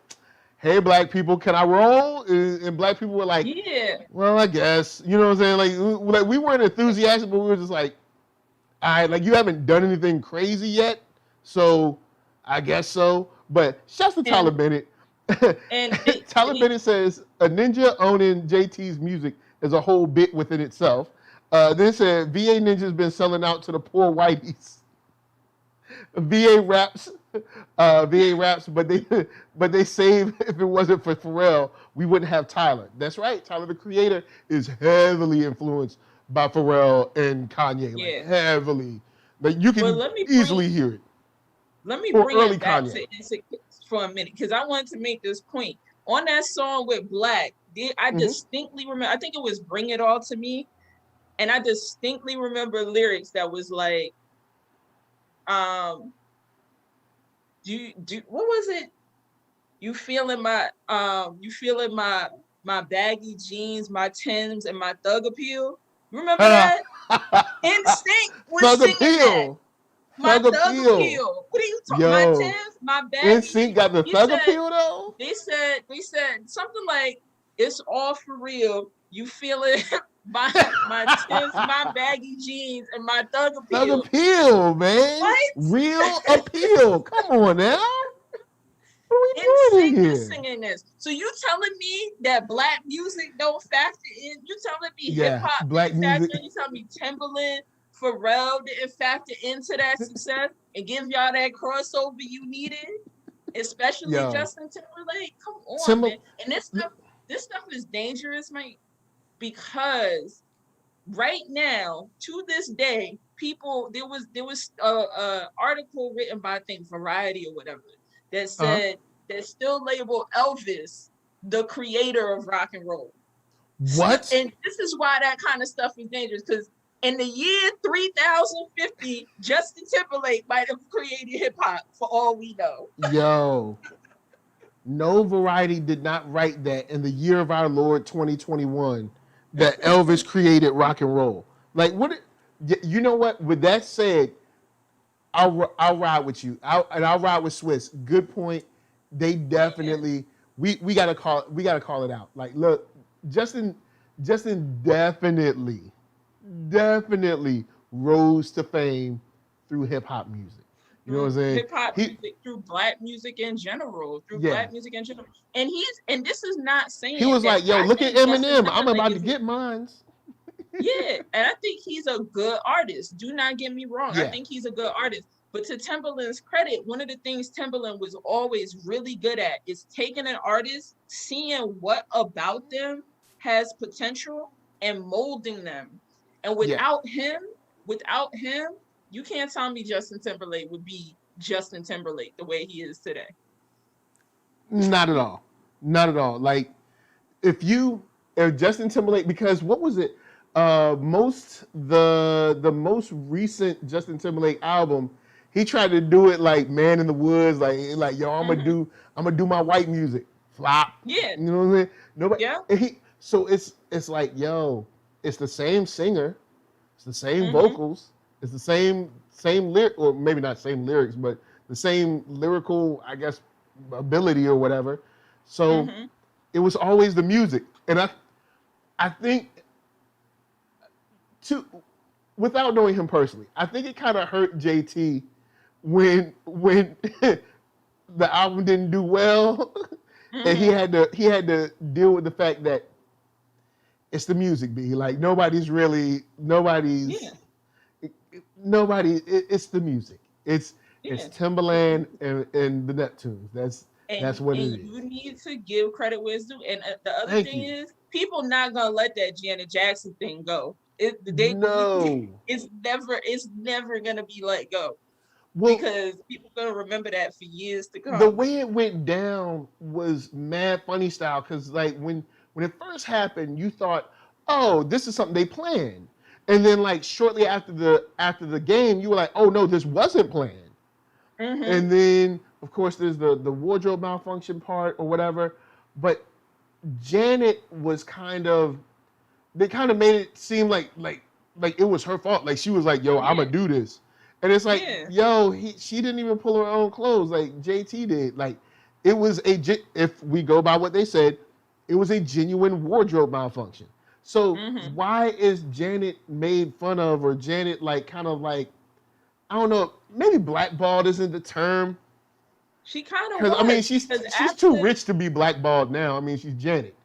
hey, black people, can I roll? And black people were like, yeah, well, I guess. You know what I'm saying? Like we weren't enthusiastic, but we were just like, all right, like, you haven't done anything crazy yet, so I guess so. But shouts to Tyler Bennett. Tyler Bennett says, a ninja owning JT's music is a whole bit within itself. Then said, VA Ninja's been selling out to the poor whiteys. VA raps, but they save. If it wasn't for Pharrell, we wouldn't have Tyler. That's right. Tyler, the Creator, is heavily influenced by Pharrell and Kanye. Like, heavily. Like, you can easily hear it. Let me bring it back to NSYNC for a minute, because I wanted to make this point. On that song with Black, I distinctly remember, I think it was Bring It All to Me, and I distinctly remember lyrics that was like, What was it? You feeling my my baggy jeans, my Timbs, and my thug appeal? Remember that? NSYNC was Thug singing that. appeal. My Thug thug appeal. appeal. What are you talking? My Yo. Timbs, my baggy. NSYNC got the thug appeal though? They said something like, it's all for real. You feel it? my Timbs, my baggy jeans, and my thug appeal. Thug appeal, man. What? Real appeal. Come on now. What are we doing here? Singing this. So you telling me that black music don't factor in? You telling me hip hop black music? You telling me Timbaland, Pharrell didn't factor into that success and give y'all that crossover you needed? Especially Justin Timberlake. Come on, man. And this stuff is dangerous, mate, because right now, to this day, people, there was a article written by, I think, Variety or whatever, that said that still label Elvis the creator of rock and roll. What? And this is why that kind of stuff is dangerous, because in the year 3050, Justin Timberlake might have created hip hop for all we know. Yo, no Variety did not write that in the year of our Lord 2021 that Elvis created rock and roll. Like, what? You know what? With that said, I'll ride with you. I'll ride with Swizz. Good point. They definitely we gotta call it out. Like, look, Justin definitely rose to fame through hip hop music. You know what I'm saying? Hip hop music, through black music in general, black music in general. And this is not saying he was like, yo, look at Eminem. I'm about to get mines. Yeah, and I think he's a good artist. Do not get me wrong. Yeah. I think he's a good artist. But to Timbaland's credit, one of the things Timbaland was always really good at is taking an artist, seeing what about them has potential, and molding them. And without him, you can't tell me Justin Timberlake would be Justin Timberlake the way he is today. Not at all. Like, if Justin Timberlake, because what was it? The most recent Justin Timberlake album, he tried to do it like Man in the Woods, like yo, I'm gonna do my white music. Flop. Yeah. You know what I'm saying? Nobody. Yeah. So it's like, yo, it's the same singer, it's the same vocals, it's the same lyric, or maybe not same lyrics, but the same lyrical, I guess, ability or whatever. So it was always the music, and I think, without knowing him personally, I think it kind of hurt JT when the album didn't do well, and he had to deal with the fact that it's the music, B. Like, nobody's it's the music. It's Timbaland and the Neptunes. That's what it is. You need to give credit where it's due. And the other thing is, people not gonna let that Janet Jackson thing go. It's never gonna be let go. Well, because people gonna remember that for years to come. The way it went down was mad funny style, because like when it first happened, you thought, oh, this is something they planned. And then like shortly after the game, you were like, oh no, this wasn't planned. And then of course there's the wardrobe malfunction part or whatever. But Janet was they kind of made it seem like it was her fault. Like, she was like, yo, I'm gonna do this. And it's like, yo, she didn't even pull her own clothes like JT did. Like, it was if we go by what they said, it was a genuine wardrobe malfunction. So why is Janet made fun of, or Janet like kind of like, I don't know, maybe blackballed isn't the term. She kind of was. I mean, she's too rich to be blackballed now. I mean, she's Janet.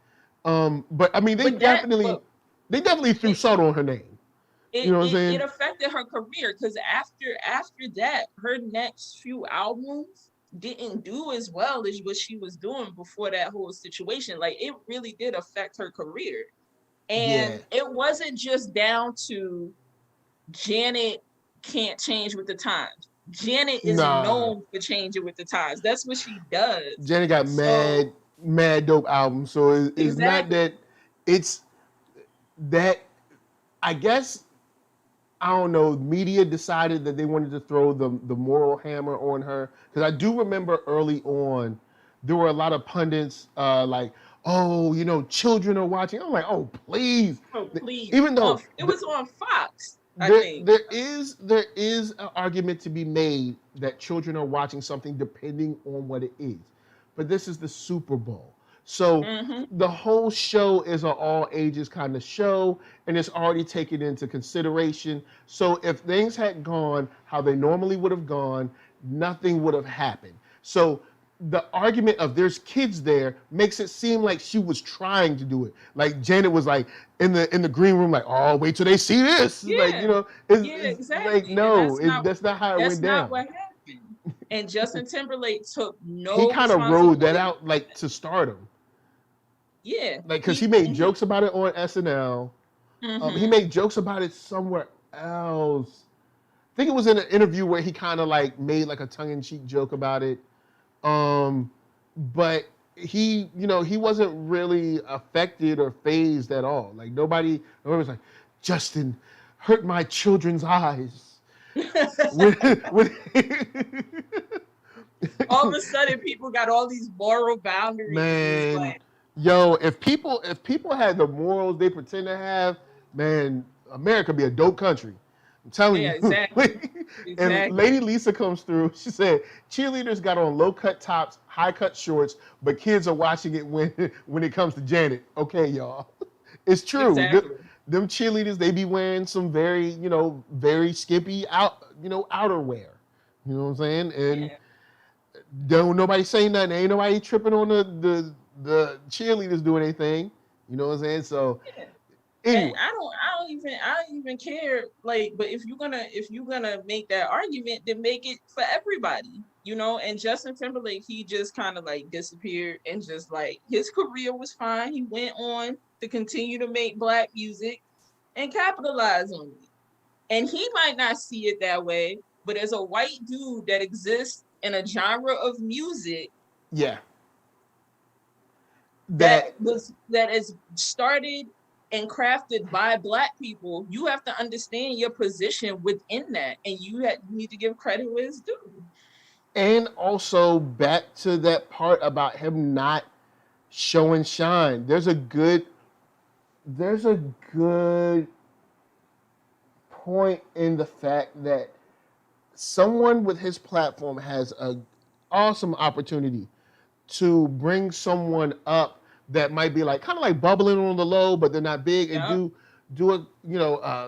But I mean, they definitely threw salt on her name. You know what I'm saying? It affected her career, because after that, her next few albums didn't do as well as what she was doing before that whole situation. Like, it really did affect her career. And it wasn't just down to Janet can't change with the times. Janet is known for changing with the times. That's what she does. Janet got mad dope albums. So it's not that, it's that, I guess I don't know, media decided that they wanted to throw the moral hammer on her. Because I do remember early on, there were a lot of pundits like, oh, you know, children are watching. I'm like, oh, please. Oh, please. Even though it was on Fox, I there, think. there is an argument to be made that children are watching something depending on what it is. But this is the Super Bowl. So the whole show is an all ages kind of show, and it's already taken into consideration. So if things had gone how they normally would have gone, nothing would have happened. So the argument of there's kids there makes it seem like she was trying to do it. Like Janet was like in the green room, like, oh, wait till they see this. Yeah. Like, you know, it's exactly. like, no, that's not how it went down. That's not what happened. And Justin Timberlake took no He kind of rode that out like to stardom. Yeah. Like, because he made jokes about it on SNL. He made jokes about it somewhere else. I think it was in an interview where he kind of like made like a tongue-in-cheek joke about it. But he, you know, he wasn't really affected or fazed at all. Like nobody was like, Justin hurt my children's eyes. All of a sudden, people got all these moral boundaries. Man, like, yo, if people had the morals they pretend to have, man, America be a dope country. I'm telling you. Exactly. And Lady Lisa comes through. She said cheerleaders got on low-cut tops, high-cut shorts, but kids are watching it when it comes to Janet. Okay, y'all. It's true. Exactly. Them cheerleaders, they be wearing some very, you know, very skimpy outerwear. You know what I'm saying? And don't nobody say nothing. Ain't nobody tripping on the cheerleaders doing anything. You know what I'm saying? So anyway. I don't even care. Like, but if you're gonna make that argument, then make it for everybody. You know, and Justin Timberlake, he just kind of like disappeared and just like his career was fine. He went on to continue to make Black music and capitalize on it. And he might not see it that way, but as a white dude that exists in a genre of music, that is started and crafted by Black people, you have to understand your position within that, and you need to give credit where it's due. And also back to that part about him not showing shine. There's a good point in the fact that someone with his platform has an awesome opportunity to bring someone up that might be like kind of like bubbling on the low, but they're not big, and do a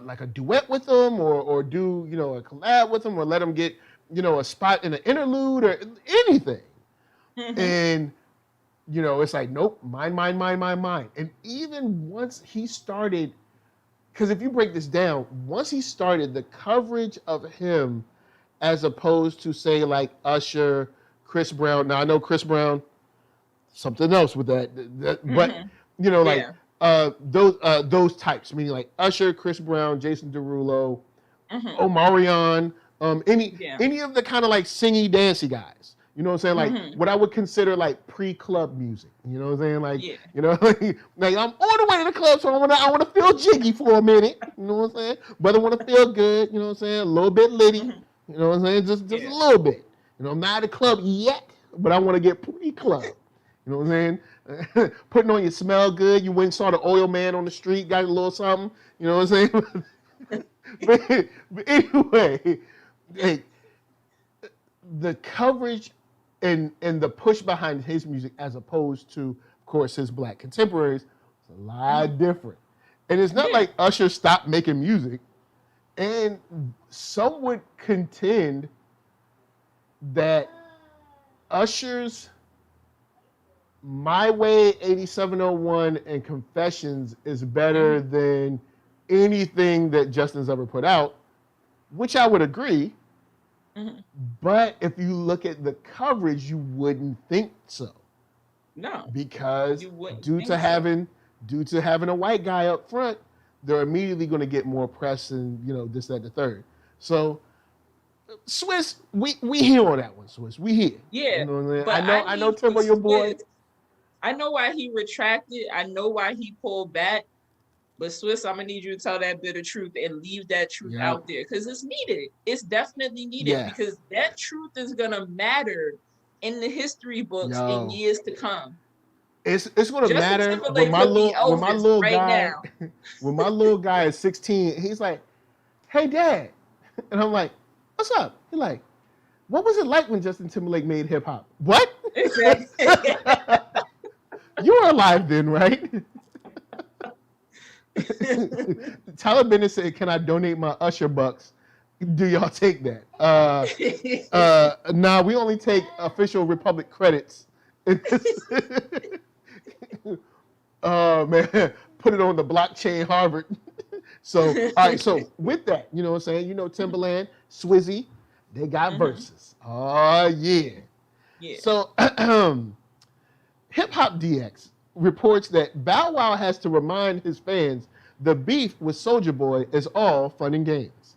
like a duet with them, or do a collab with them, or let them get a spot in an interlude or anything. And it's like, nope, mine. And even once he started, because if you break this down, once he started the coverage of him, as opposed to say like Usher, Chris Brown. Now I know Chris Brown, something else with that, but those types, meaning like Usher, Chris Brown, Jason Derulo, Omarion, any of the kind of like singy, dancey guys. You know what I'm saying? Like what I would consider like pre-club music. You know what I'm saying? Like like I'm on the way to the club, so I want to feel jiggy for a minute. You know what I'm saying? But I want to feel good. You know what I'm saying? A little bit litty. You know what I'm saying? Just a little bit. I'm not at the club yet, but I want to get pre-club. You know what I'm saying? Putting on your smell good. You went and saw the oil man on the street, got a little something. You know what I'm saying? but anyway, hey, the coverage and the push behind his music, as opposed to, of course, his Black contemporaries, is a lot different. And it's not like Usher stopped making music. And some would contend that Usher's My Way, 8701, and Confessions is better than anything that Justin's ever put out, which I would agree. But if you look at the coverage, you wouldn't think so. No. Because due to having a white guy up front, they're immediately going to get more press and this, that, and the third. So Swizz, we here on that one, Swizz. We here. Yeah. But I know Timbo, your boy. I know why he retracted. I know why he pulled back. But Swizz, I'm gonna need you to tell that bit of truth and leave that truth out there because it's needed. It's definitely needed because that truth is gonna matter in the history books in years to come. It's gonna Justin matter Timberlake could be Elvis right now. When my little guy is 16, he's like, "Hey, Dad," and I'm like, "What's up?" He's like, "What was it like when Justin Timberlake made hip hop?" What? Exactly. You were alive then, right? Tyler Bennett said, "Can I donate my Usher bucks? Do y'all take that?" Nah, we only take official Republic credits. Oh man, put it on the blockchain Harvard. So, all right, so with that, you know what I'm saying? You know Timbaland, Swizzy, they got verses. Oh yeah. So Hip Hop DX reports that Bow Wow has to remind his fans the beef with Soulja Boy is all fun and games.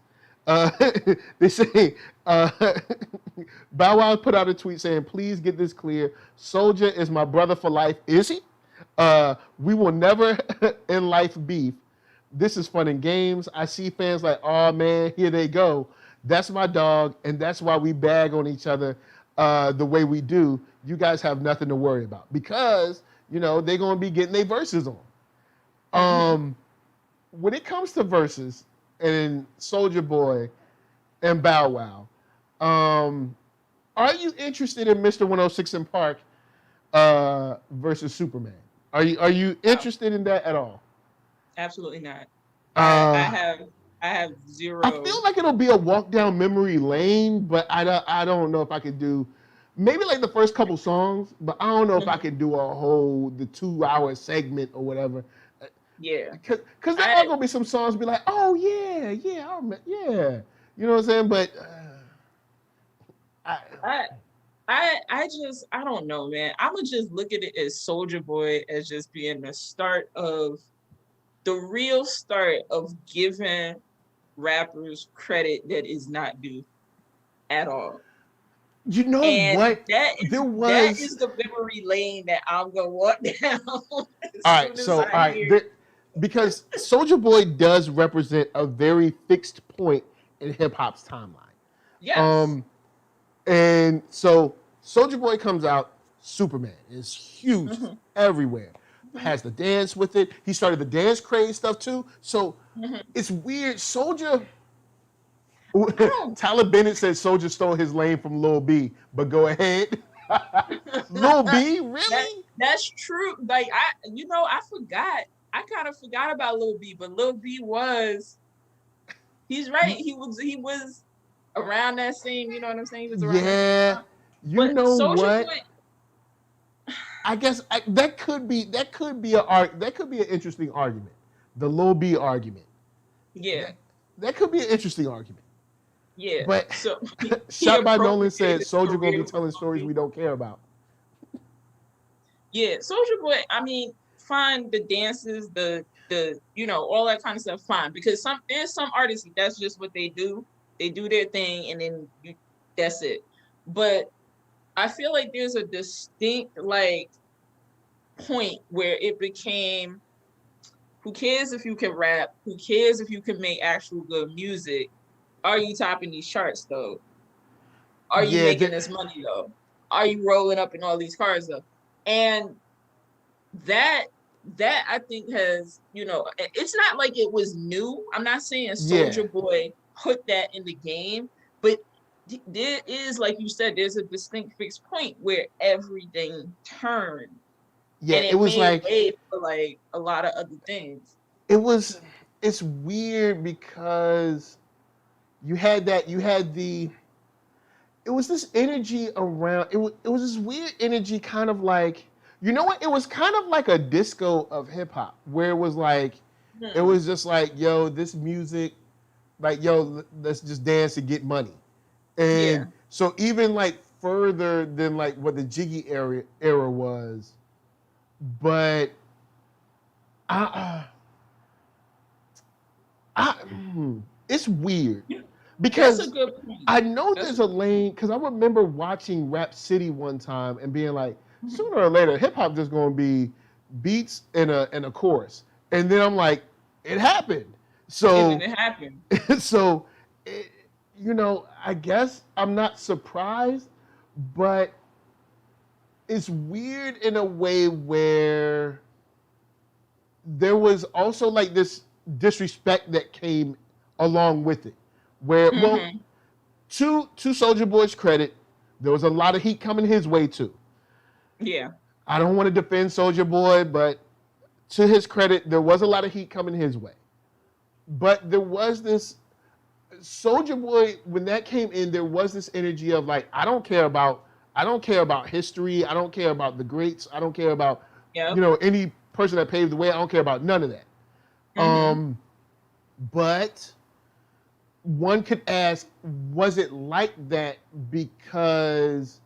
They say Bow Wow put out a tweet saying, "Please get this clear. Soulja is my brother for life. Is he? We will never end life beef. This is fun and games. I see fans like, oh man, here they go. That's my dog, and that's why we bag on each other the way we do. You guys have nothing to worry about because you know they're gonna be getting their verses on." When it comes to verses and Soulja Boy and Bow Wow, are you interested in Mr. 106 in Park versus Superman? Are you interested in that at all? Absolutely not. I have zero. I feel like it'll be a walk down memory lane, but I don't know if I could do maybe like the first couple songs, but I don't know if I could do the 2-hour segment or whatever. Yeah. Because there are gonna be some songs be like, oh yeah, you know what I'm saying? But I don't know, man. I'ma just look at it as Soulja Boy as just being the real start of giving rappers credit that is not due at all. You know what? That is the memory lane that I'm gonna walk down. All right, because Soulja Boy does represent a very fixed point in hip hop's timeline. Yes. And so Soulja Boy comes out, Superman is huge everywhere. Has the dance with it. He started the dance craze stuff too. So it's weird. Soulja. Tyler Bennett said Soulja stole his lane from Lil B, but go ahead. Lil B, really? That's true. Like I forgot. I kind of forgot about Lil B, but Lil B he's right. He was around that same, you know what I'm saying? He was around that you know what? I guess that could be an interesting argument. The Lil B argument. Yeah. That could be an interesting argument. Yeah. But Shot by Nolan said Soulja gonna be telling stories we don't care about. Yeah, Soulja Boy, I mean, fine, the dances, the all that kind of stuff, fine. Because there's some artists that's just what they do. They do their thing and then that's it. But I feel like there's a distinct point where it became, who cares if you can rap? Who cares if you can make actual good music? Are you topping these charts though? Are you making this money though? Are you rolling up in all these cars though? And that I think has, it's not like it was new. I'm not saying Soulja Boy put that in the game, but there is, like you said, there's a distinct fixed point where everything turned. Yeah, and it was made way for a lot of other things. It's weird because it was this energy around, it was this weird energy kind of like, you know what? It was kind of like a disco of hip hop where it was like, it was just like, yo, this music, like, yo, let's just dance and get money. And so even further than what the Jiggy era was, but it's weird because I know there's a lane, because I remember watching Rap City one time and being like, sooner or later hip hop just gonna be beats and a chorus, and then I'm like, it happened. So and it happened. So, you know, I guess I'm not surprised, but it's weird in a way where there was also like this disrespect that came along with it. Where, well, to Soulja Boy's credit, there was a lot of heat coming his way too. Yeah. I don't want to defend Soulja Boy, but to his credit, there was a lot of heat coming his way. But there was this Soulja Boy, when that came in, there was this energy of like, I don't care about history, I don't care about the greats, I don't care about you know, any person that paved the way, I don't care about none of that. But one could ask, was it like that because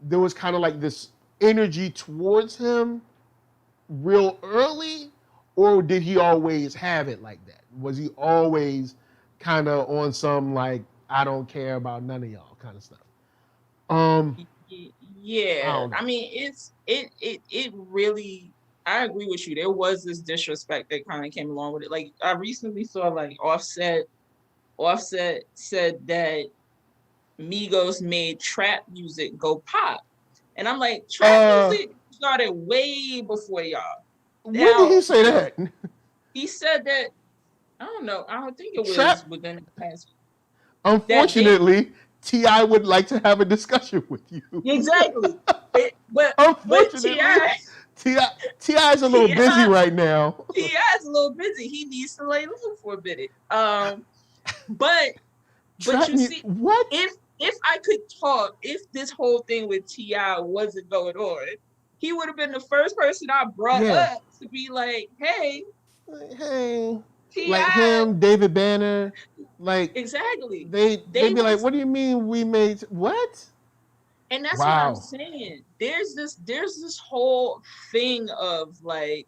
there was kind of like this energy towards him real early, or did he always have it like that? Was he always kind of on some like, I don't care about none of y'all kind of stuff? Yeah, I mean, it really, I agree with you. There was this disrespect that kind of came along with it. Like, I recently saw like Offset said that Migos made trap music go pop. And I'm like, trap music started way before y'all. When did he say that? He said that, I don't know, I don't think it was within the past. Unfortunately, T.I. would like to have a discussion with you. Exactly. But unfortunately, T.I. is a little busy right now. T.I. is a little busy. He needs to lay low for a minute. But you see, what if I could talk, if this whole thing with T.I. wasn't going on, he would have been the first person I brought up to be like, hey, T.I. like him, David Banner, like exactly. They'd be like, what do you mean we made what? And that's what I'm saying. There's this whole thing of like,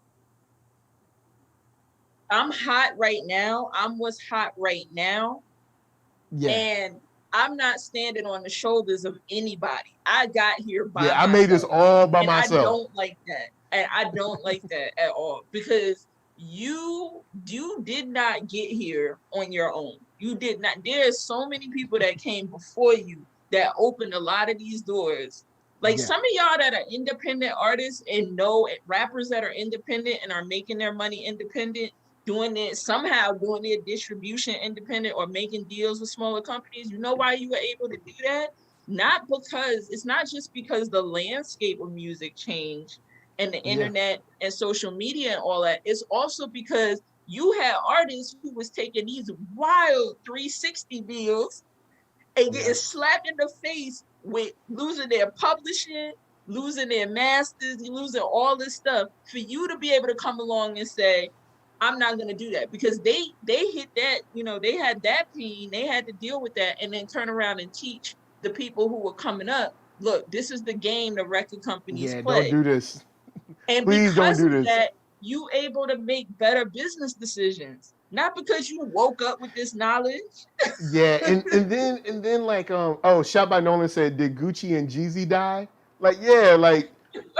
I'm hot right now. I'm what's hot right now. Yeah. And I'm not standing on the shoulders of anybody. I got here by myself. I made this all by myself. I don't like that. And I don't like that at all, because you did not get here on your own. You did not. There's so many people that came before you that opened a lot of these doors. Like some of y'all that are independent artists and know rappers that are independent and are making their money independent, doing their distribution independent or making deals with smaller companies. You know why you were able to do that? It's not just because the landscape of music changed and the internet and social media and all that. It's also because you had artists who was taking these wild 360 deals and getting slapped in the face with losing their publishing, losing their masters, losing all this stuff, for you to be able to come along and say, I'm not going to do that, because they hit that, you know, they had that pain, they had to deal with that, and then turn around and teach the people who were coming up, look, this is the game the record companies play. Don't do this. And please because don't do of this. that, you able to make better business decisions, not because you woke up with this knowledge. and then like Shot by Nolan said, did Gucci and Jeezy die? Like like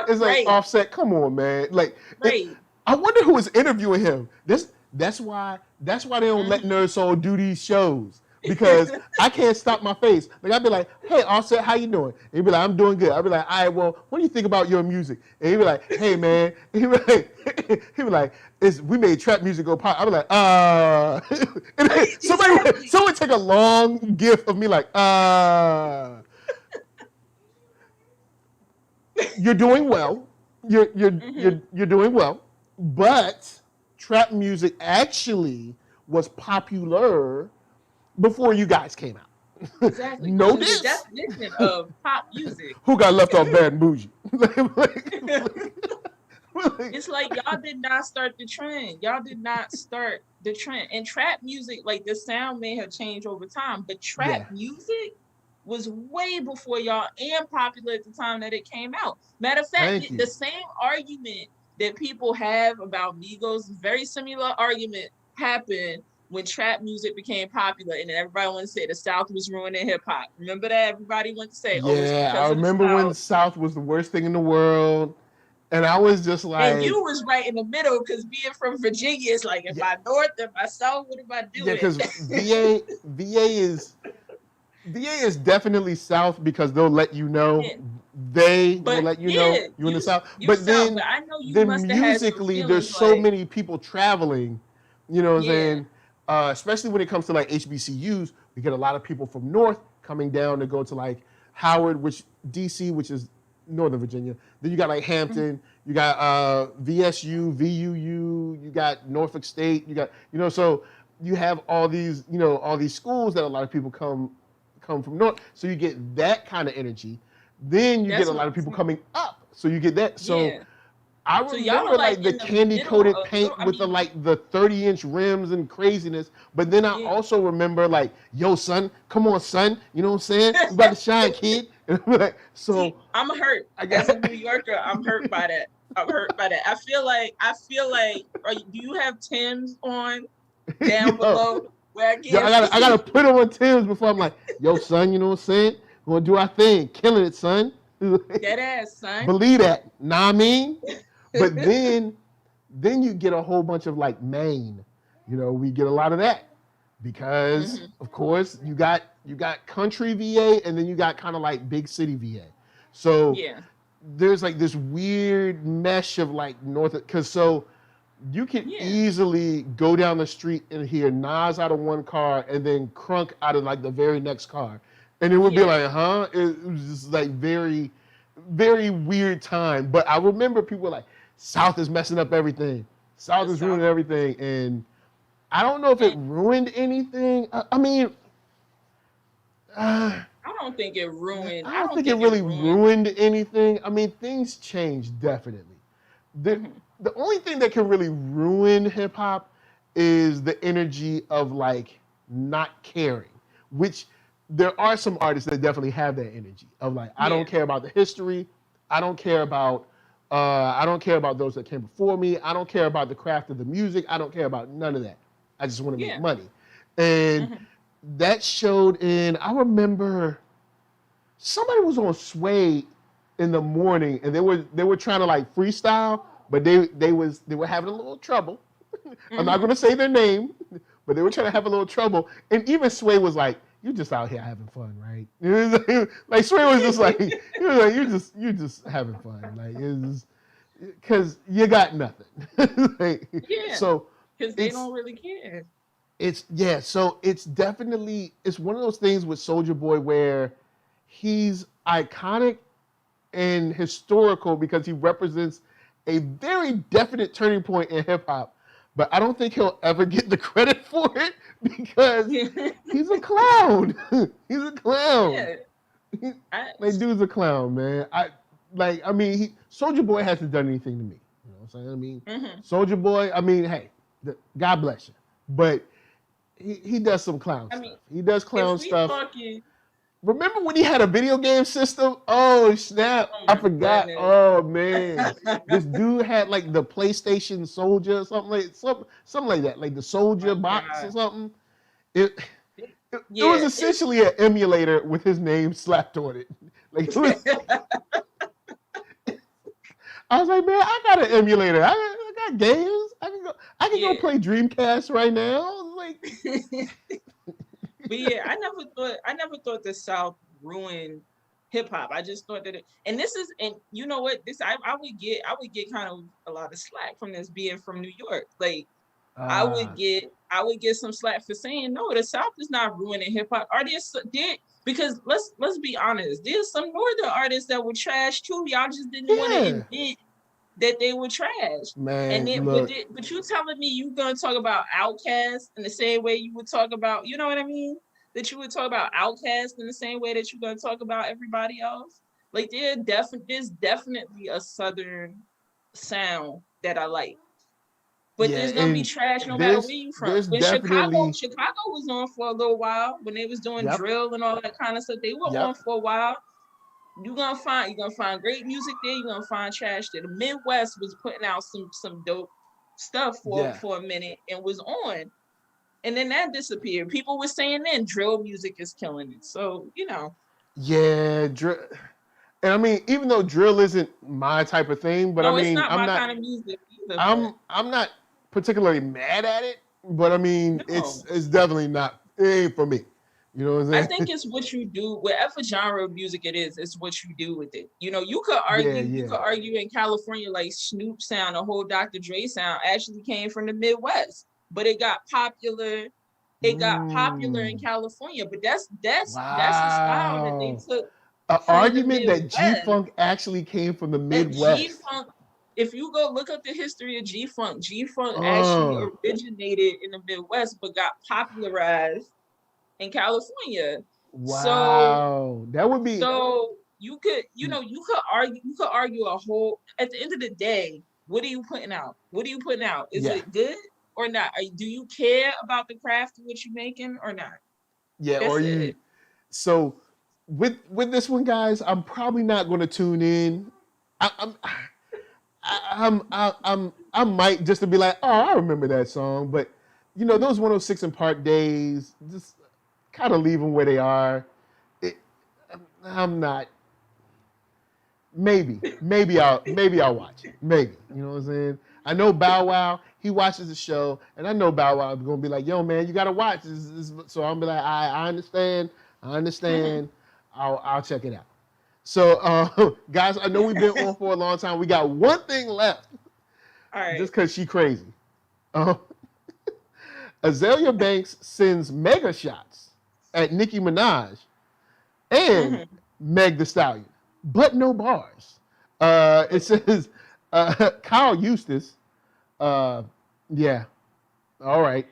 it's like Offset, come on, man. Like I wonder who was interviewing him. That's why they don't let NERDSoul do these shows, because I can't stop my face. Like I'd be like, hey Offset, how you doing? And he'd be like, I'm doing good. I'd be like, all right, well, what do you think about your music? And he'd be like, hey man. He'd be like, we made trap music go pop. I'd be like, and someone take a long gif of me like, you're doing well. You're doing well. But trap music actually was popular before you guys came out. Exactly. Know this. The definition of pop music. Who got left off Bad and Bougie? It's like y'all did not start the trend. Y'all did not start the trend. And trap music, like the sound may have changed over time, but trap music was way before y'all and popular at the time that it came out. Matter of fact, the same argument that people have about Migos, very similar argument happened when trap music became popular, and then everybody wanted to say the South was ruining hip hop. Remember that? Everybody wanted to say, I remember when the South was the worst thing in the world, And I was just like, and you was right in the middle because being from Virginia is like, if I north, if I south, what am I doing? Yeah, because VA is definitely south because they'll let you know. Yeah. They will let you know you're in the south. But then, but I know you then must have had some musically, there's so many people traveling. You know what I'm saying? Especially when it comes to like HBCUs, we get a lot of people from north coming down to go to like Howard, which DC, which is Northern Virginia. Then you got like Hampton, you got VSU, VUU, you got Norfolk State, you got, so you have all these, all these schools that a lot of people come from north. So you get that kind of energy. Then you get a lot of people coming up. So you get that. So I remember like the candy coated paint with the 30-inch rims and craziness. But then I also remember like, yo, son, come on, son. You know what I'm saying? You about to shine, kid. So see, I'm hurt. As a New Yorker, I'm hurt by that. I feel like do you have Tim's on down below? I gotta put on Tim's before I'm like, yo, son, you know what I'm saying? We're gonna do our thing. Killing it, son. That ass, son. Believe that. Nah, I mean? But then you get a whole bunch of like Maine. We get a lot of that. Because of course you got country VA and then you got kind of like big city VA. So there's like this weird mesh of like north, because so you can easily go down the street and hear Nas out of one car and then Crunk out of like the very next car. And it would be like, huh? It was just like very, very weird time. But I remember people were like, South is messing up everything. South is ruining everything. And I don't know if it ruined anything. I mean, I don't think it ruined. I don't think it really ruined anything. I mean, things changed, definitely. The only thing that can really ruin hip hop is the energy of like not caring, which there are some artists that definitely have that energy of like, I don't care about the history. I don't care about those that came before me. I don't care about the craft of the music. I don't care about none of that. I just want to make money. And that showed in, I remember somebody was on Sway in the morning and they were trying to like freestyle, but they were having a little trouble. I'm not gonna say their name, but they were trying to have a little trouble. And even Sway was like, "You just out here having fun, right?" Like Sway was just like, "You just having fun, like it's because you got nothing." So because they don't really care. So it's definitely one of those things with Soulja Boy where he's iconic and historical because he represents a very definite turning point in hip hop. But I don't think he'll ever get the credit for it because he's a clown. He's a clown. Yeah. Like, dude's a clown, man. Soulja Boy hasn't done anything to me. You know what I'm saying? I mean, Soulja Boy, I mean, hey, God bless you. But he does some clown stuff. He does clown stuff. Remember when he had a video game system? Oh, snap. I forgot. Goodness. Oh, man. This dude had like the PlayStation Soulja or something like that. Like the Soulja box or something. It was essentially an emulator with his name slapped on it. Like it was, I was like, man, I got an emulator. I got games. I can go play Dreamcast right now. Like But I never thought the South ruined hip hop. I just thought that and you know what, I would get kind of a lot of slack from this being from New York. Like I would get some slack for saying no, the South is not ruining hip hop. Artists did, because let's be honest, there's some northern artists that were trash too. Y'all just didn't want to admit that they were trash. Man, and but you telling me you gonna talk about Outkast in the same way you would talk about, you know what I mean? That you would talk about Outkast in the same way that you're gonna talk about everybody else? Like there's definitely a Southern sound that I like. But there's gonna be trash no matter where you from. When Chicago was on for a little while, when they was doing drill and all that kind of stuff, they were on for a while. You're gonna find great music there. You're gonna find trash there. The Midwest was putting out some dope stuff for a minute and was on, and then that disappeared. People were saying then drill music is killing it. So you know. Yeah, And I mean, even though drill isn't my type of thing, but no, I mean, it's not my kind of music either. I'm not particularly mad at it, but I mean, No. it's definitely not. It ain't for me. You know what I'm saying? I think it's what you do, whatever genre of music it is, it's what you do with it. You know, you could argue in California, like Snoop sound, the whole Dr. Dre sound actually came from the Midwest, but it got popular. It got popular in California, but that's the style that they took. An from argument the that G-Funk actually came from the Midwest. G-Funk, if you go look up the history of G-Funk, G-Funk actually originated in the Midwest, but got popularized in California. Wow, so that would be. So you could argue a whole. At the end of the day, what are you putting out? Is it good or not? Do you care about the craft of what you're making or not? Yeah, that's or you. It. So with this one, guys, I'm probably not going to tune in. I might just to be like, oh, I remember that song, but you know, those 106 and Park days, just kind of leave them where they are. I'm not. Maybe I'll watch it. Maybe, you know what I'm saying. I know Bow Wow, he watches the show, and I know Bow Wow is gonna be like, "Yo, man, you gotta watch this." So I'm be like, "I understand. I'll check it out." So, guys, I know we've been on for a long time. We got one thing left. All right. Just because she's crazy. Azalea Banks sends mega shots at Nicki Minaj and Meg Thee Stallion, but no bars. It says Kyle Eustace, yeah, all right,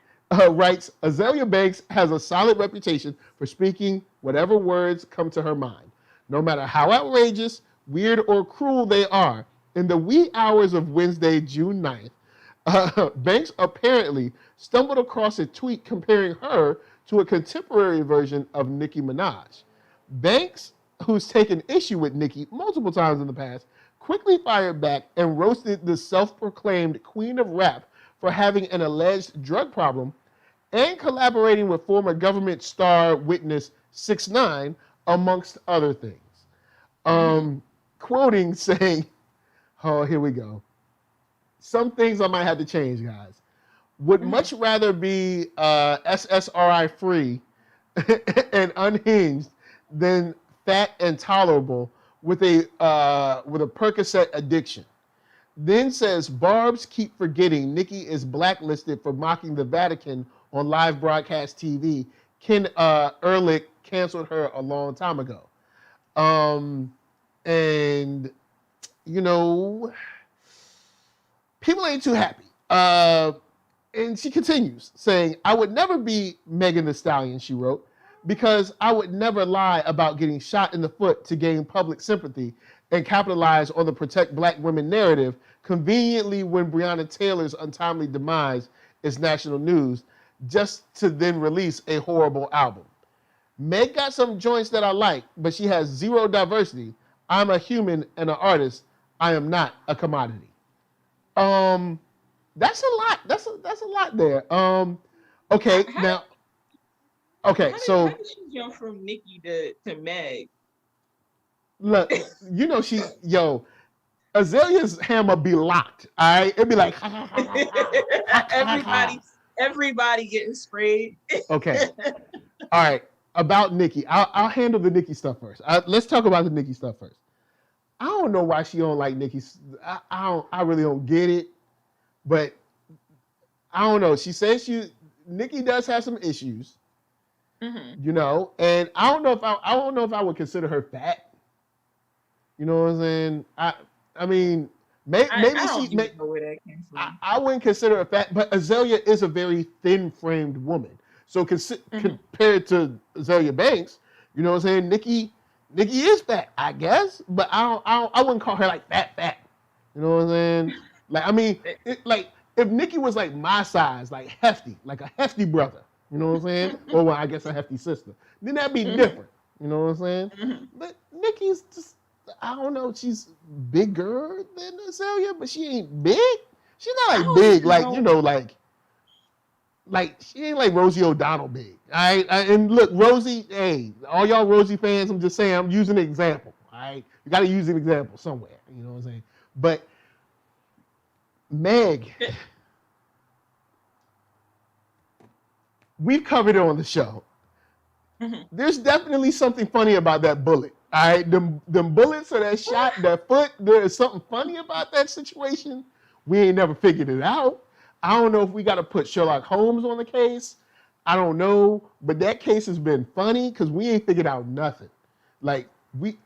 writes, Azalea Banks has a solid reputation for speaking whatever words come to her mind, no matter how outrageous, weird, or cruel they are. In the wee hours of Wednesday, June 9th, Banks apparently stumbled across a tweet comparing her to a contemporary version of Nicki Minaj. Banks, who's taken issue with Nicki multiple times in the past, quickly fired back and roasted the self-proclaimed queen of rap for having an alleged drug problem and collaborating with former government star witness 6ix9ine, amongst other things. Quoting, saying, oh, here we go. Some things I might have to change, guys. Would much rather be SSRI free and unhinged than fat and tolerable with a Percocet addiction. Then says, Barbs keep forgetting Nicki is blacklisted for mocking the Vatican on live broadcast TV. Ken Ehrlich canceled her a long time ago. And, you know, people ain't too happy. And she continues, saying, I would never be Megan Thee Stallion, she wrote, because I would never lie about getting shot in the foot to gain public sympathy and capitalize on the protect black women narrative conveniently when Breonna Taylor's untimely demise is national news, just to then release a horrible album. Meg got some joints that I like, but she has zero diversity. I'm a human and an artist. I am not a commodity. That's a lot. That's a lot there. Okay, now. Okay, so. How did she jump from Nicki to Meg? Look, you know Azalea's hammer be locked. All right, it'd be like. Everybody getting sprayed. Okay, all right. About Nicki, I'll handle the Nicki stuff first. Let's talk about the Nicki stuff first. I don't know why she don't like Nicki. I really don't get it. But I don't know. She says Nicki does have some issues, you know, and I don't know if I would consider her fat. You know what I'm saying? I mean, maybe I don't know where that came from. I wouldn't consider her fat, but Azalea is a very thin-framed woman. So compared to Azalea Banks, you know what I'm saying? Nicki is fat, I guess, but I wouldn't call her like fat. You know what I'm saying? Like, I mean, if Nicki was like my size, like hefty, like a hefty brother, you know what I'm saying? Or well, I guess a hefty sister, then that'd be different. You know what I'm saying? But Nicki's just, I don't know, she's bigger than Azalea, but she ain't big. She's not like big, like, you know, like she ain't like Rosie O'Donnell big. All right? And look, Rosie, hey, all y'all Rosie fans, I'm just saying, I'm using an example. All All right, you got to use an example somewhere. You know what I'm saying? But Meg, we've covered it on the show. Mm-hmm. There's definitely something funny about that bullet. All right, them bullets or that shot, that foot, there is something funny about that situation. We ain't never figured it out. I don't know if we got to put Sherlock Holmes on the case. I don't know, but that case has been funny because we ain't figured out nothing. Like, we've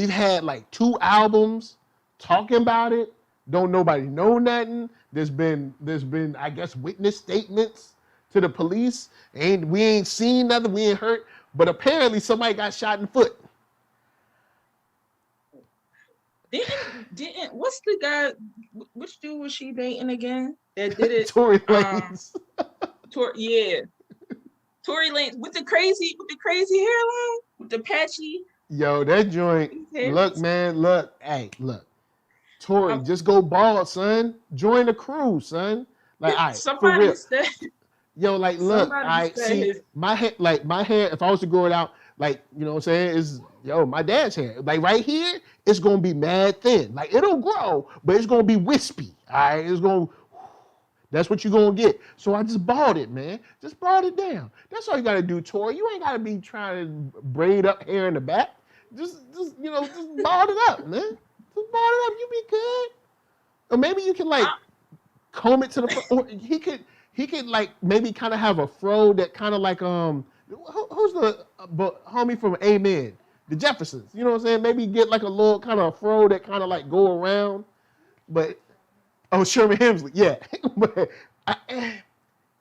had like 2 albums talking about it. Don't nobody know nothing. There's been I guess witness statements to the police. We ain't seen nothing. We ain't heard. But apparently somebody got shot in the foot. Didn't what's the guy? Which dude was she dating again? That did it. Tory Lanez. Yeah. Tory Lanez with the crazy hairline, with the patchy. Yo, that joint. Look, man. Look. Hey, look. Tory, just go bald, son. Join the crew, son. Like, all right, for real. Said, yo, like, look, I see my hair. If I was to grow it out, like, you know what I'm saying, is my dad's hair. Like right here, it's gonna be mad thin. Like it'll grow, but it's gonna be wispy. All right, it's gonna. That's what you're gonna get. So I just bald it, man. Just bald it down. That's all you gotta do, Tory. You ain't gotta be trying to braid up hair in the back. Just just bald it up, man. Just bald it up. You be good. Or maybe you can like comb it to the front. Or he could like maybe kind of have a fro that kind of like who's the homie from Amen? The Jeffersons. You know what I'm saying? Maybe get like a little kind of fro that kind of like go around. But Sherman Hemsley, yeah. But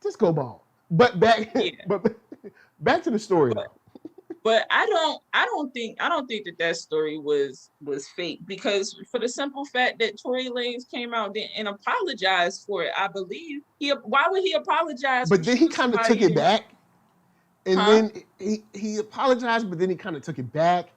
just go bald. But back to the story though. But I don't think that story was fake, because for the simple fact that Tory Lanez came out and apologized for it. I believe why would he apologize? But then he kind of took it back. And then he apologized, but then he kind of took it back.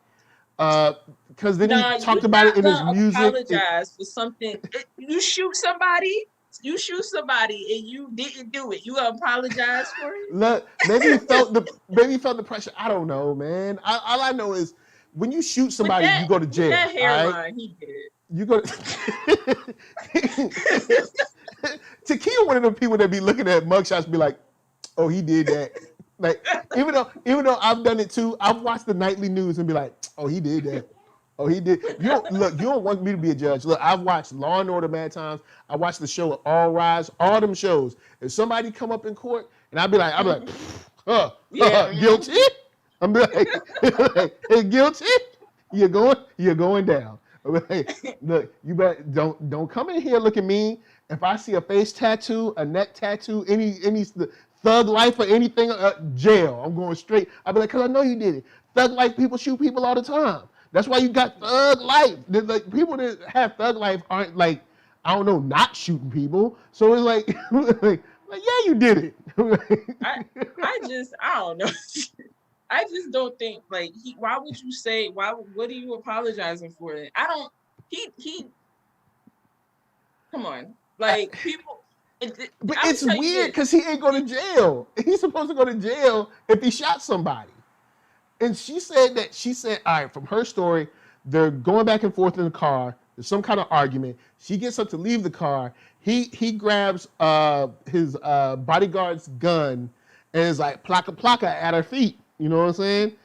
Because then he talked about it in his music. Apologize for something. You shoot somebody and you didn't do it. You apologize for it? Look, maybe he felt the pressure. I don't know, man. All I know is when you shoot somebody, you go to jail. That hairline, he did. You go Takia, one of the people that be looking at mugshots, be like, "Oh, he did that." Like even though I've done it too, I've watched the nightly news and be like, "Oh, he did that. Oh, he did." You don't want me to be a judge. Look, I've watched Law and Order Mad Times. I watched the show All Rise, all them shows. If somebody come up in court and I'll be like, guilty? I'm like, hey, guilty? You're going down. Look, you better don't come in here looking mean. If I see a face tattoo, a neck tattoo, any thug life or anything, jail. I'm going straight. I'll be like, because I know you did it. Thug life people shoot people all the time. That's why you got thug life. Like, people that have thug life aren't like, I don't know, not shooting people. So it's like, yeah, you did it. I don't know. I just don't think why would you say, what are you apologizing for? He come on. Like people. But it's weird because he ain't going to jail. He's supposed to go to jail if he shot somebody. And she said, all right, from her story, they're going back and forth in the car. There's some kind of argument. She gets up to leave the car. He grabs his bodyguard's gun and is like, plaka plaka at her feet. You know what I'm saying?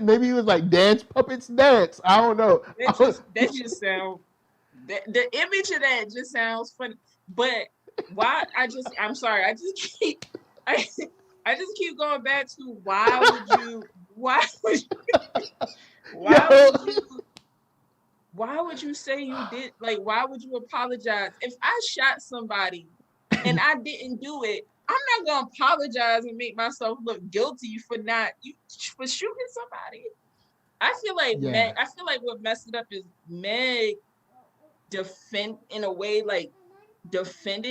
Maybe he was like, dance, puppets, dance. I don't know. That just sounds... The image of that just sounds funny, but why? I'm sorry. I just keep going back to why would you say you did? Like, why would you apologize? If I shot somebody and I didn't do it, I'm not gonna apologize and make myself look guilty for shooting somebody. I feel like what messed it up is Meg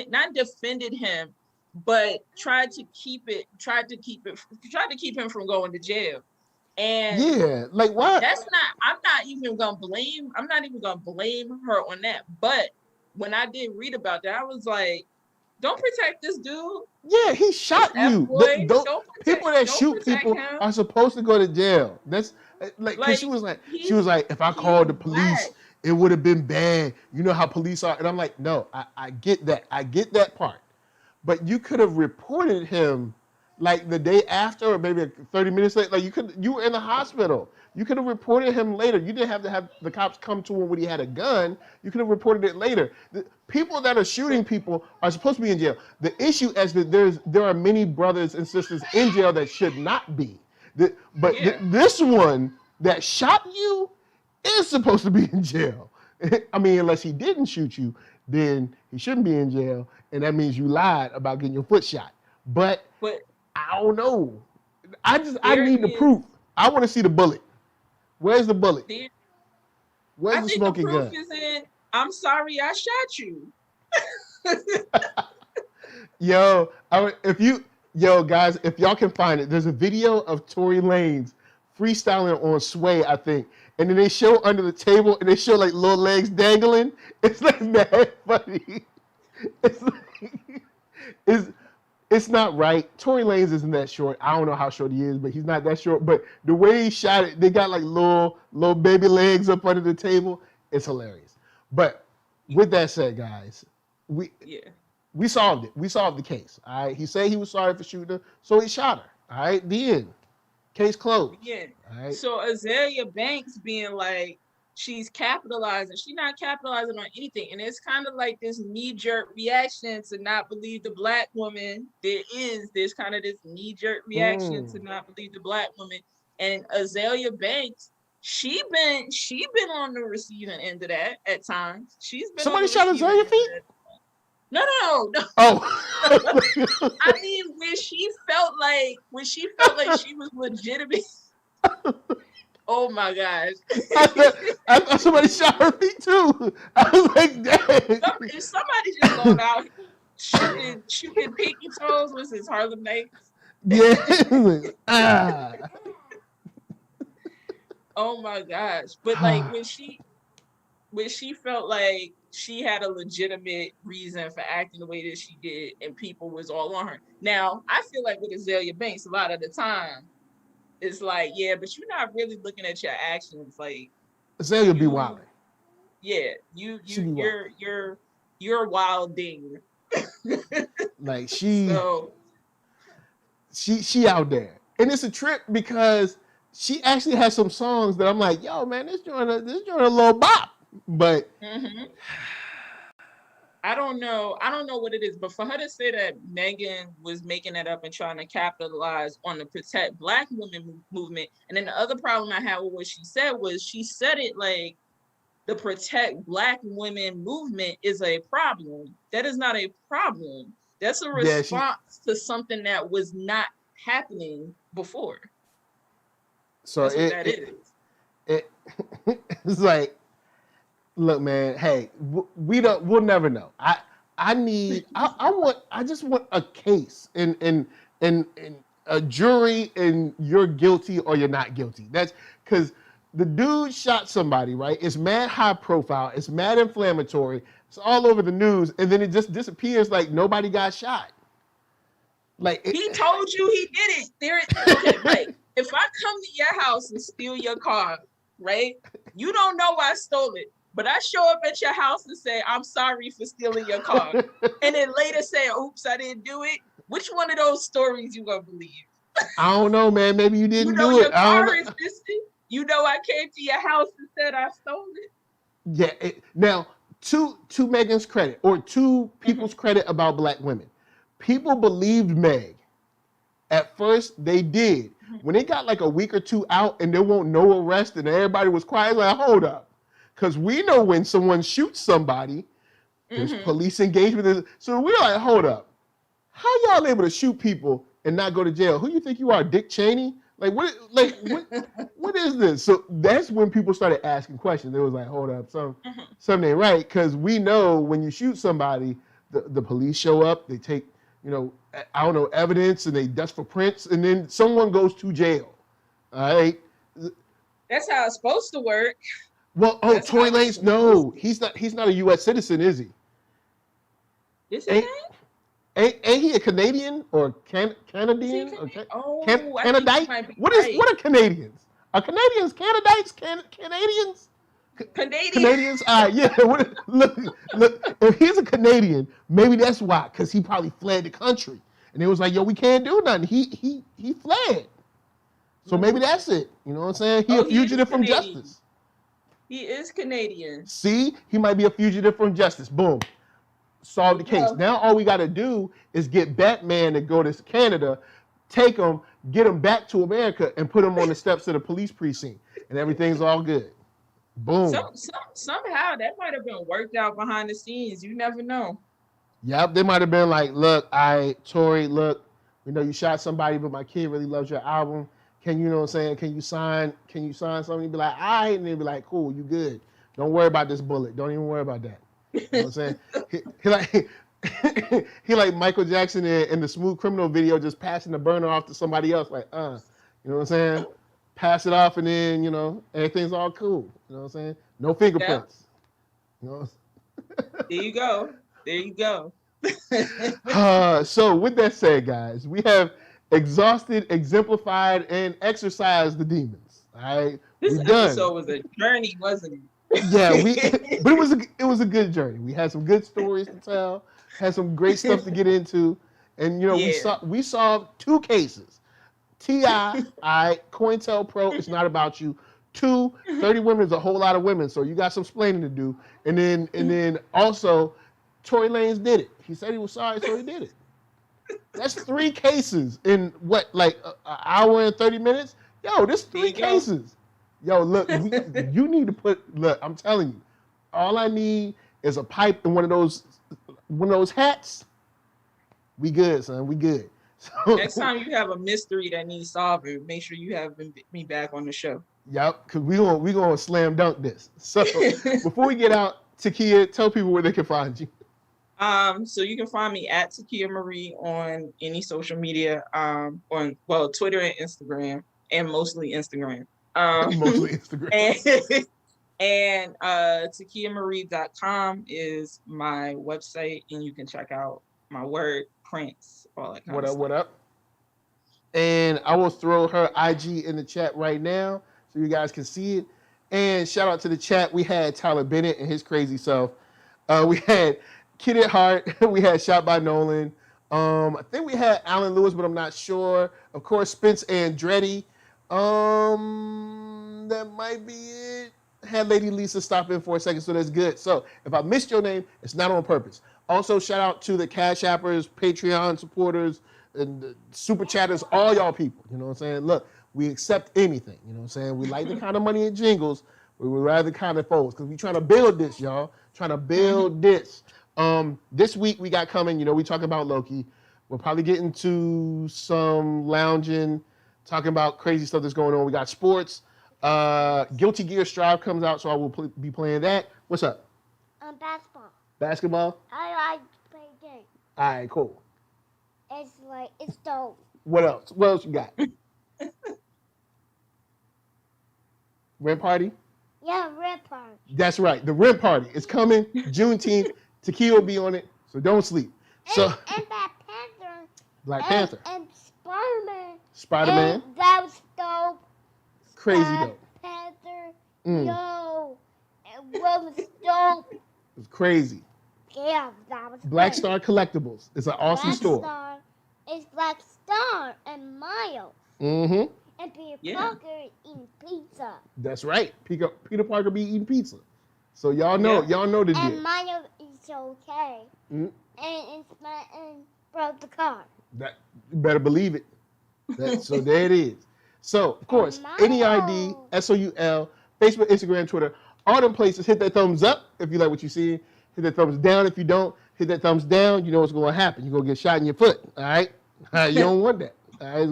not defended him, but tried to keep him from going to jail. And yeah, like what? I'm not even gonna blame her on that. But when I did read about that, I was like, don't protect this dude. Yeah, he shot you. People that shoot people him. are supposed to go to jail. That's like, cause she was like, if I called the police, it would have been bad. You know how police are, and I'm like, no, I get that, part, but you could have reported him like the day after, or maybe 30 minutes later. Like you were in the hospital. You could have reported him later. You didn't have to have the cops come to him when he had a gun. You could have reported it later. The people that are shooting people are supposed to be in jail. The issue is that there are many brothers and sisters in jail that should not be. This one that shot you is supposed to be in jail. I mean, unless he didn't shoot you, then he shouldn't be in jail, and that means you lied about getting your foot shot. But I don't know. I need the proof. I want to see the bullet. Where's the bullet? Where's the smoking gun? I think the proof is in, I'm sorry I shot you. Guys, if y'all can find it, there's a video of Tory Lanez freestyling on Sway, I think. And then they show under the table and they show like little legs dangling. It's like that funny. It's like, it's not right. Tory Lanez isn't that short. I don't know how short he is, but he's not that short. But the way he shot it, they got like little baby legs up under the table. It's hilarious. But with that said, guys, we solved it. We solved the case. All right. He said he was sorry for shooting her, so he shot her. All right. The end. Case closed. Yeah. All right. So Azalea Banks being like, she's capitalizing. She's not capitalizing on anything. And it's kind of like this knee-jerk reaction to not believe the Black woman. There's kind of this knee-jerk reaction to not believe the Black woman. And Azalea Banks, she been on the receiving end of that at times. She's been somebody shot Azalea feet? No. Oh. I mean, when she felt like she was legitimate. Oh my gosh. I thought somebody shot her feet too. I was like, dang. If somebody just going out shooting pinky toes with his Harlem Nights. Yeah. Oh my gosh. But like when she felt like she had a legitimate reason for acting the way that she did and people was all on her. Now, I feel like with Azalea Banks, a lot of the time, it's like, yeah, but you're not really looking at your actions. Like Azalea be wilding. Yeah, you're wilding. Like she out there, and it's a trip because she actually has some songs that I'm like, yo, man, this joint a little bop, but. I don't know what it is, but for her to say that Megan was making it up and trying to capitalize on the Protect Black Women movement, and then the other problem I had with what she said was she said it like the Protect Black Women movement is a problem. That is not a problem. That's a response to something that was not happening before. So it's like, look, man. Hey, we'll never know. I just want a case and a jury, and you're guilty or you're not guilty. That's because the dude shot somebody, right? It's mad high profile. It's mad inflammatory. It's all over the news, and then it just disappears like nobody got shot. Like he told you he did it. Right? If I come to your house and steal your car, right? You don't know I stole it. But I show up at your house and say, I'm sorry for stealing your car. And then later say, oops, I didn't do it. Which one of those stories you gonna believe? I don't know, man. Maybe you didn't do your it. Car is missing. You know I came to your house and said I stole it. Yeah. Now, to Megan's credit, or to people's credit about Black women, people believed Meg. At first, they did. When it got like a week or two out and there won't no arrest and everybody was quiet, like, hold up. Because we know when someone shoots somebody, there's police engagement. So we're like, hold up. How y'all able to shoot people and not go to jail? Who you think you are, Dick Cheney? Like what is this? So that's when people started asking questions. It was like, hold up, something ain't right. Because we know when you shoot somebody, the police show up, they take, evidence, and they dust for prints, and then someone goes to jail. All right? That's how it's supposed to work. Well, Tory Lanez, no, he's not a U.S. citizen, is he? Is he? Ain't he a Canadian or Canadian? I think he might be What are Canadians? Are Canadians Canadites? Canadians? Canadians? Yeah. Look. If he's a Canadian, maybe that's why. Because he probably fled the country, and it was like, yo, we can't do nothing. He fled. So maybe that's it. You know what I'm saying? He a fugitive from justice. He is Canadian. See, he might be a fugitive from justice. Boom. Solve the case. Now all we got to do is get Batman to go to Canada, take him, get him back to America, and put him on the steps of the police precinct, and everything's all good. Boom. Somehow that might have been worked out behind the scenes. You never know. Yep, they might have been like, look, Tori, look, we know you shot somebody, but my kid really loves your album. Can you know what I'm saying? Can you sign something? He'd be like, all right, and they'd be like, cool, you good. Don't worry about this bullet. Don't even worry about that. You know what I'm saying? He like Michael Jackson in the Smooth Criminal video, just passing the burner off to somebody else, like, you know what I'm saying? Pass it off, and then, you know, everything's all cool. You know what I'm saying? No fingerprints. Yeah. You know? There you go. So with that said, guys, we have exhausted, exemplified, and exorcised the demons. All right, this episode was a journey, wasn't it? Yeah, but it was a good journey. We had some good stories to tell, had some great stuff to get into, and you know we solved 2 cases. T.I., COINTELPRO, it's not about you. 2, 30 women is a whole lot of women, so you got some explaining to do. And then also, Tory Lanez did it. He said he was sorry, so he did it. That's 3 cases in what, like an hour and 30 minutes? Yo, this 3 cases. Yo, look, you need to look, I'm telling you, all I need is a pipe and one of those hats. We good, son. We good. So, next time you have a mystery that needs solving, make sure you have me back on the show. Yep, because we gonna slam dunk this. So before we get out, Takia, tell people where they can find you. So you can find me at Takia Marie on any social media, on Twitter and Instagram, and mostly Instagram. Mostly Instagram. And TakiaMarie.com is my website, and you can check out my work, prints, all that kind of stuff. What up? And I will throw her IG in the chat right now so you guys can see it. And shout out to the chat. We had Tyler Bennett and his crazy self. We had Kid at Heart. We had Shot by Nolan. I think we had Alan Lewis, but I'm not sure. Of course, Spence Andretti. That might be it. Had Lady Lisa stop in for a second, so that's good. So if I missed your name, it's not on purpose. Also, shout out to the Cash Appers, Patreon supporters, and the Super Chatters, all y'all people. You know what I'm saying? Look, we accept anything. You know what I'm saying? We like the kind of money it jingles. We would rather kind of folds because we trying to build this, y'all. Trying to build this. This week we got coming, you know, we talk about Loki. We'll probably get into some lounging, talking about crazy stuff that's going on. We got sports. Guilty Gear Strive comes out, so I will be playing that. What's up? Basketball. Basketball? I like to play games. All right, cool. It's dope. What else? What else you got? Rent party? Yeah, rent party. That's right. The rent party is coming Juneteenth. Takia will be on it, so don't sleep. And Black Panther. Black Panther. And Spider-Man. Spider-Man. And that was dope. Crazy Black dope. Panther. Yo. It was dope. It was crazy. Yeah, that was Black great. Star Collectibles. It's an awesome store. It's Black Star and Miles. Mm-hmm. And Peter Parker eating pizza. That's right. Peter Parker be eating pizza. So y'all know the deal. And Miles is okay. Mm-hmm. And broke the car. That you better believe it. So there it is. So of course, NERD, SOUL, Facebook, Instagram, Twitter, all them places. Hit that thumbs up if you like what you see. Hit that thumbs down if you don't. Hit that thumbs down. You know what's going to happen. You're going to get shot in your foot. All right. You don't want that. All right?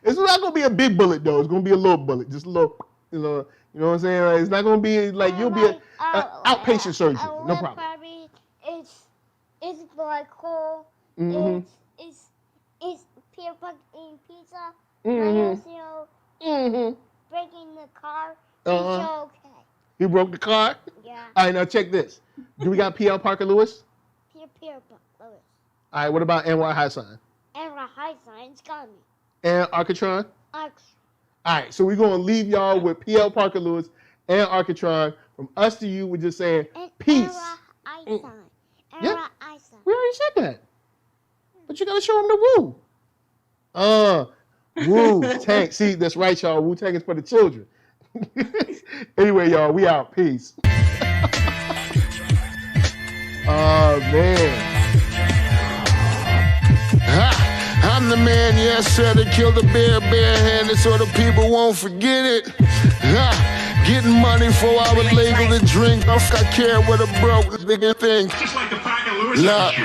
It's not going to be a big bullet though. It's going to be a little bullet, just a little. You know what I'm saying? Like, it's not going to be like you'll be an outpatient surgery. No problem. Probably it's like cool. Mm-hmm. It's Peter Parker eating pizza. Mm-hmm. Breaking the car. Uh-huh. Okay. He broke the car? Yeah. All right, now check this. Do we got P.L. Parker Lewis? Peter Parker Lewis. All right, what about Anwar Highsign? Anwar Highsign's got me. And Arckatron? Arcka. All right, so we're going to leave y'all with PL Parker Lewis and Arckatron. From us to you, we're just saying peace. Anwar Highsign. Yeah. Anwar Highsign. We already said that. But you got to show them the woo. Wu-Tang. See, that's right, y'all. Wu-Tang is for the children. Anyway, y'all, we out. Peace. Oh, man. I'm the man, yes, sir, that killed the bear barehanded so the people won't forget it. Getting money before I was legal to drink. I care what a broke nigga think. Just like the pack of Lewiz. Look,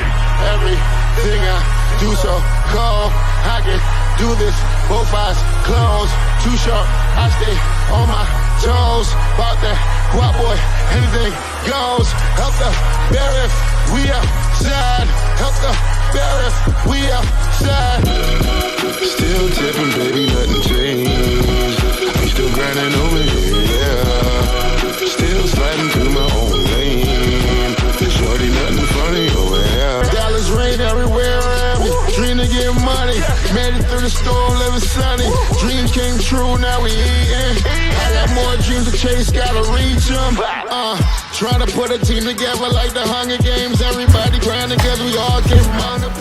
everything I do so cold. I can do this, both eyes closed. Too sharp, I stay on my toes. About that guap boy, anything goes. Help the bear if we outside. Help the bear if we outside. Still tipping, baby, nothing changed. I'm still grinding over here, yeah. Still sliding through my own lane. Shorty, nothing funny over here. Dallas rain everywhere around me. Dream to get money. Made it through the storm, living sunny. Dreams came true, now we eating. I got more dreams to chase, gotta reach them. Trying to put a team together like the Hunger Games. Everybody grind together, we all came from under.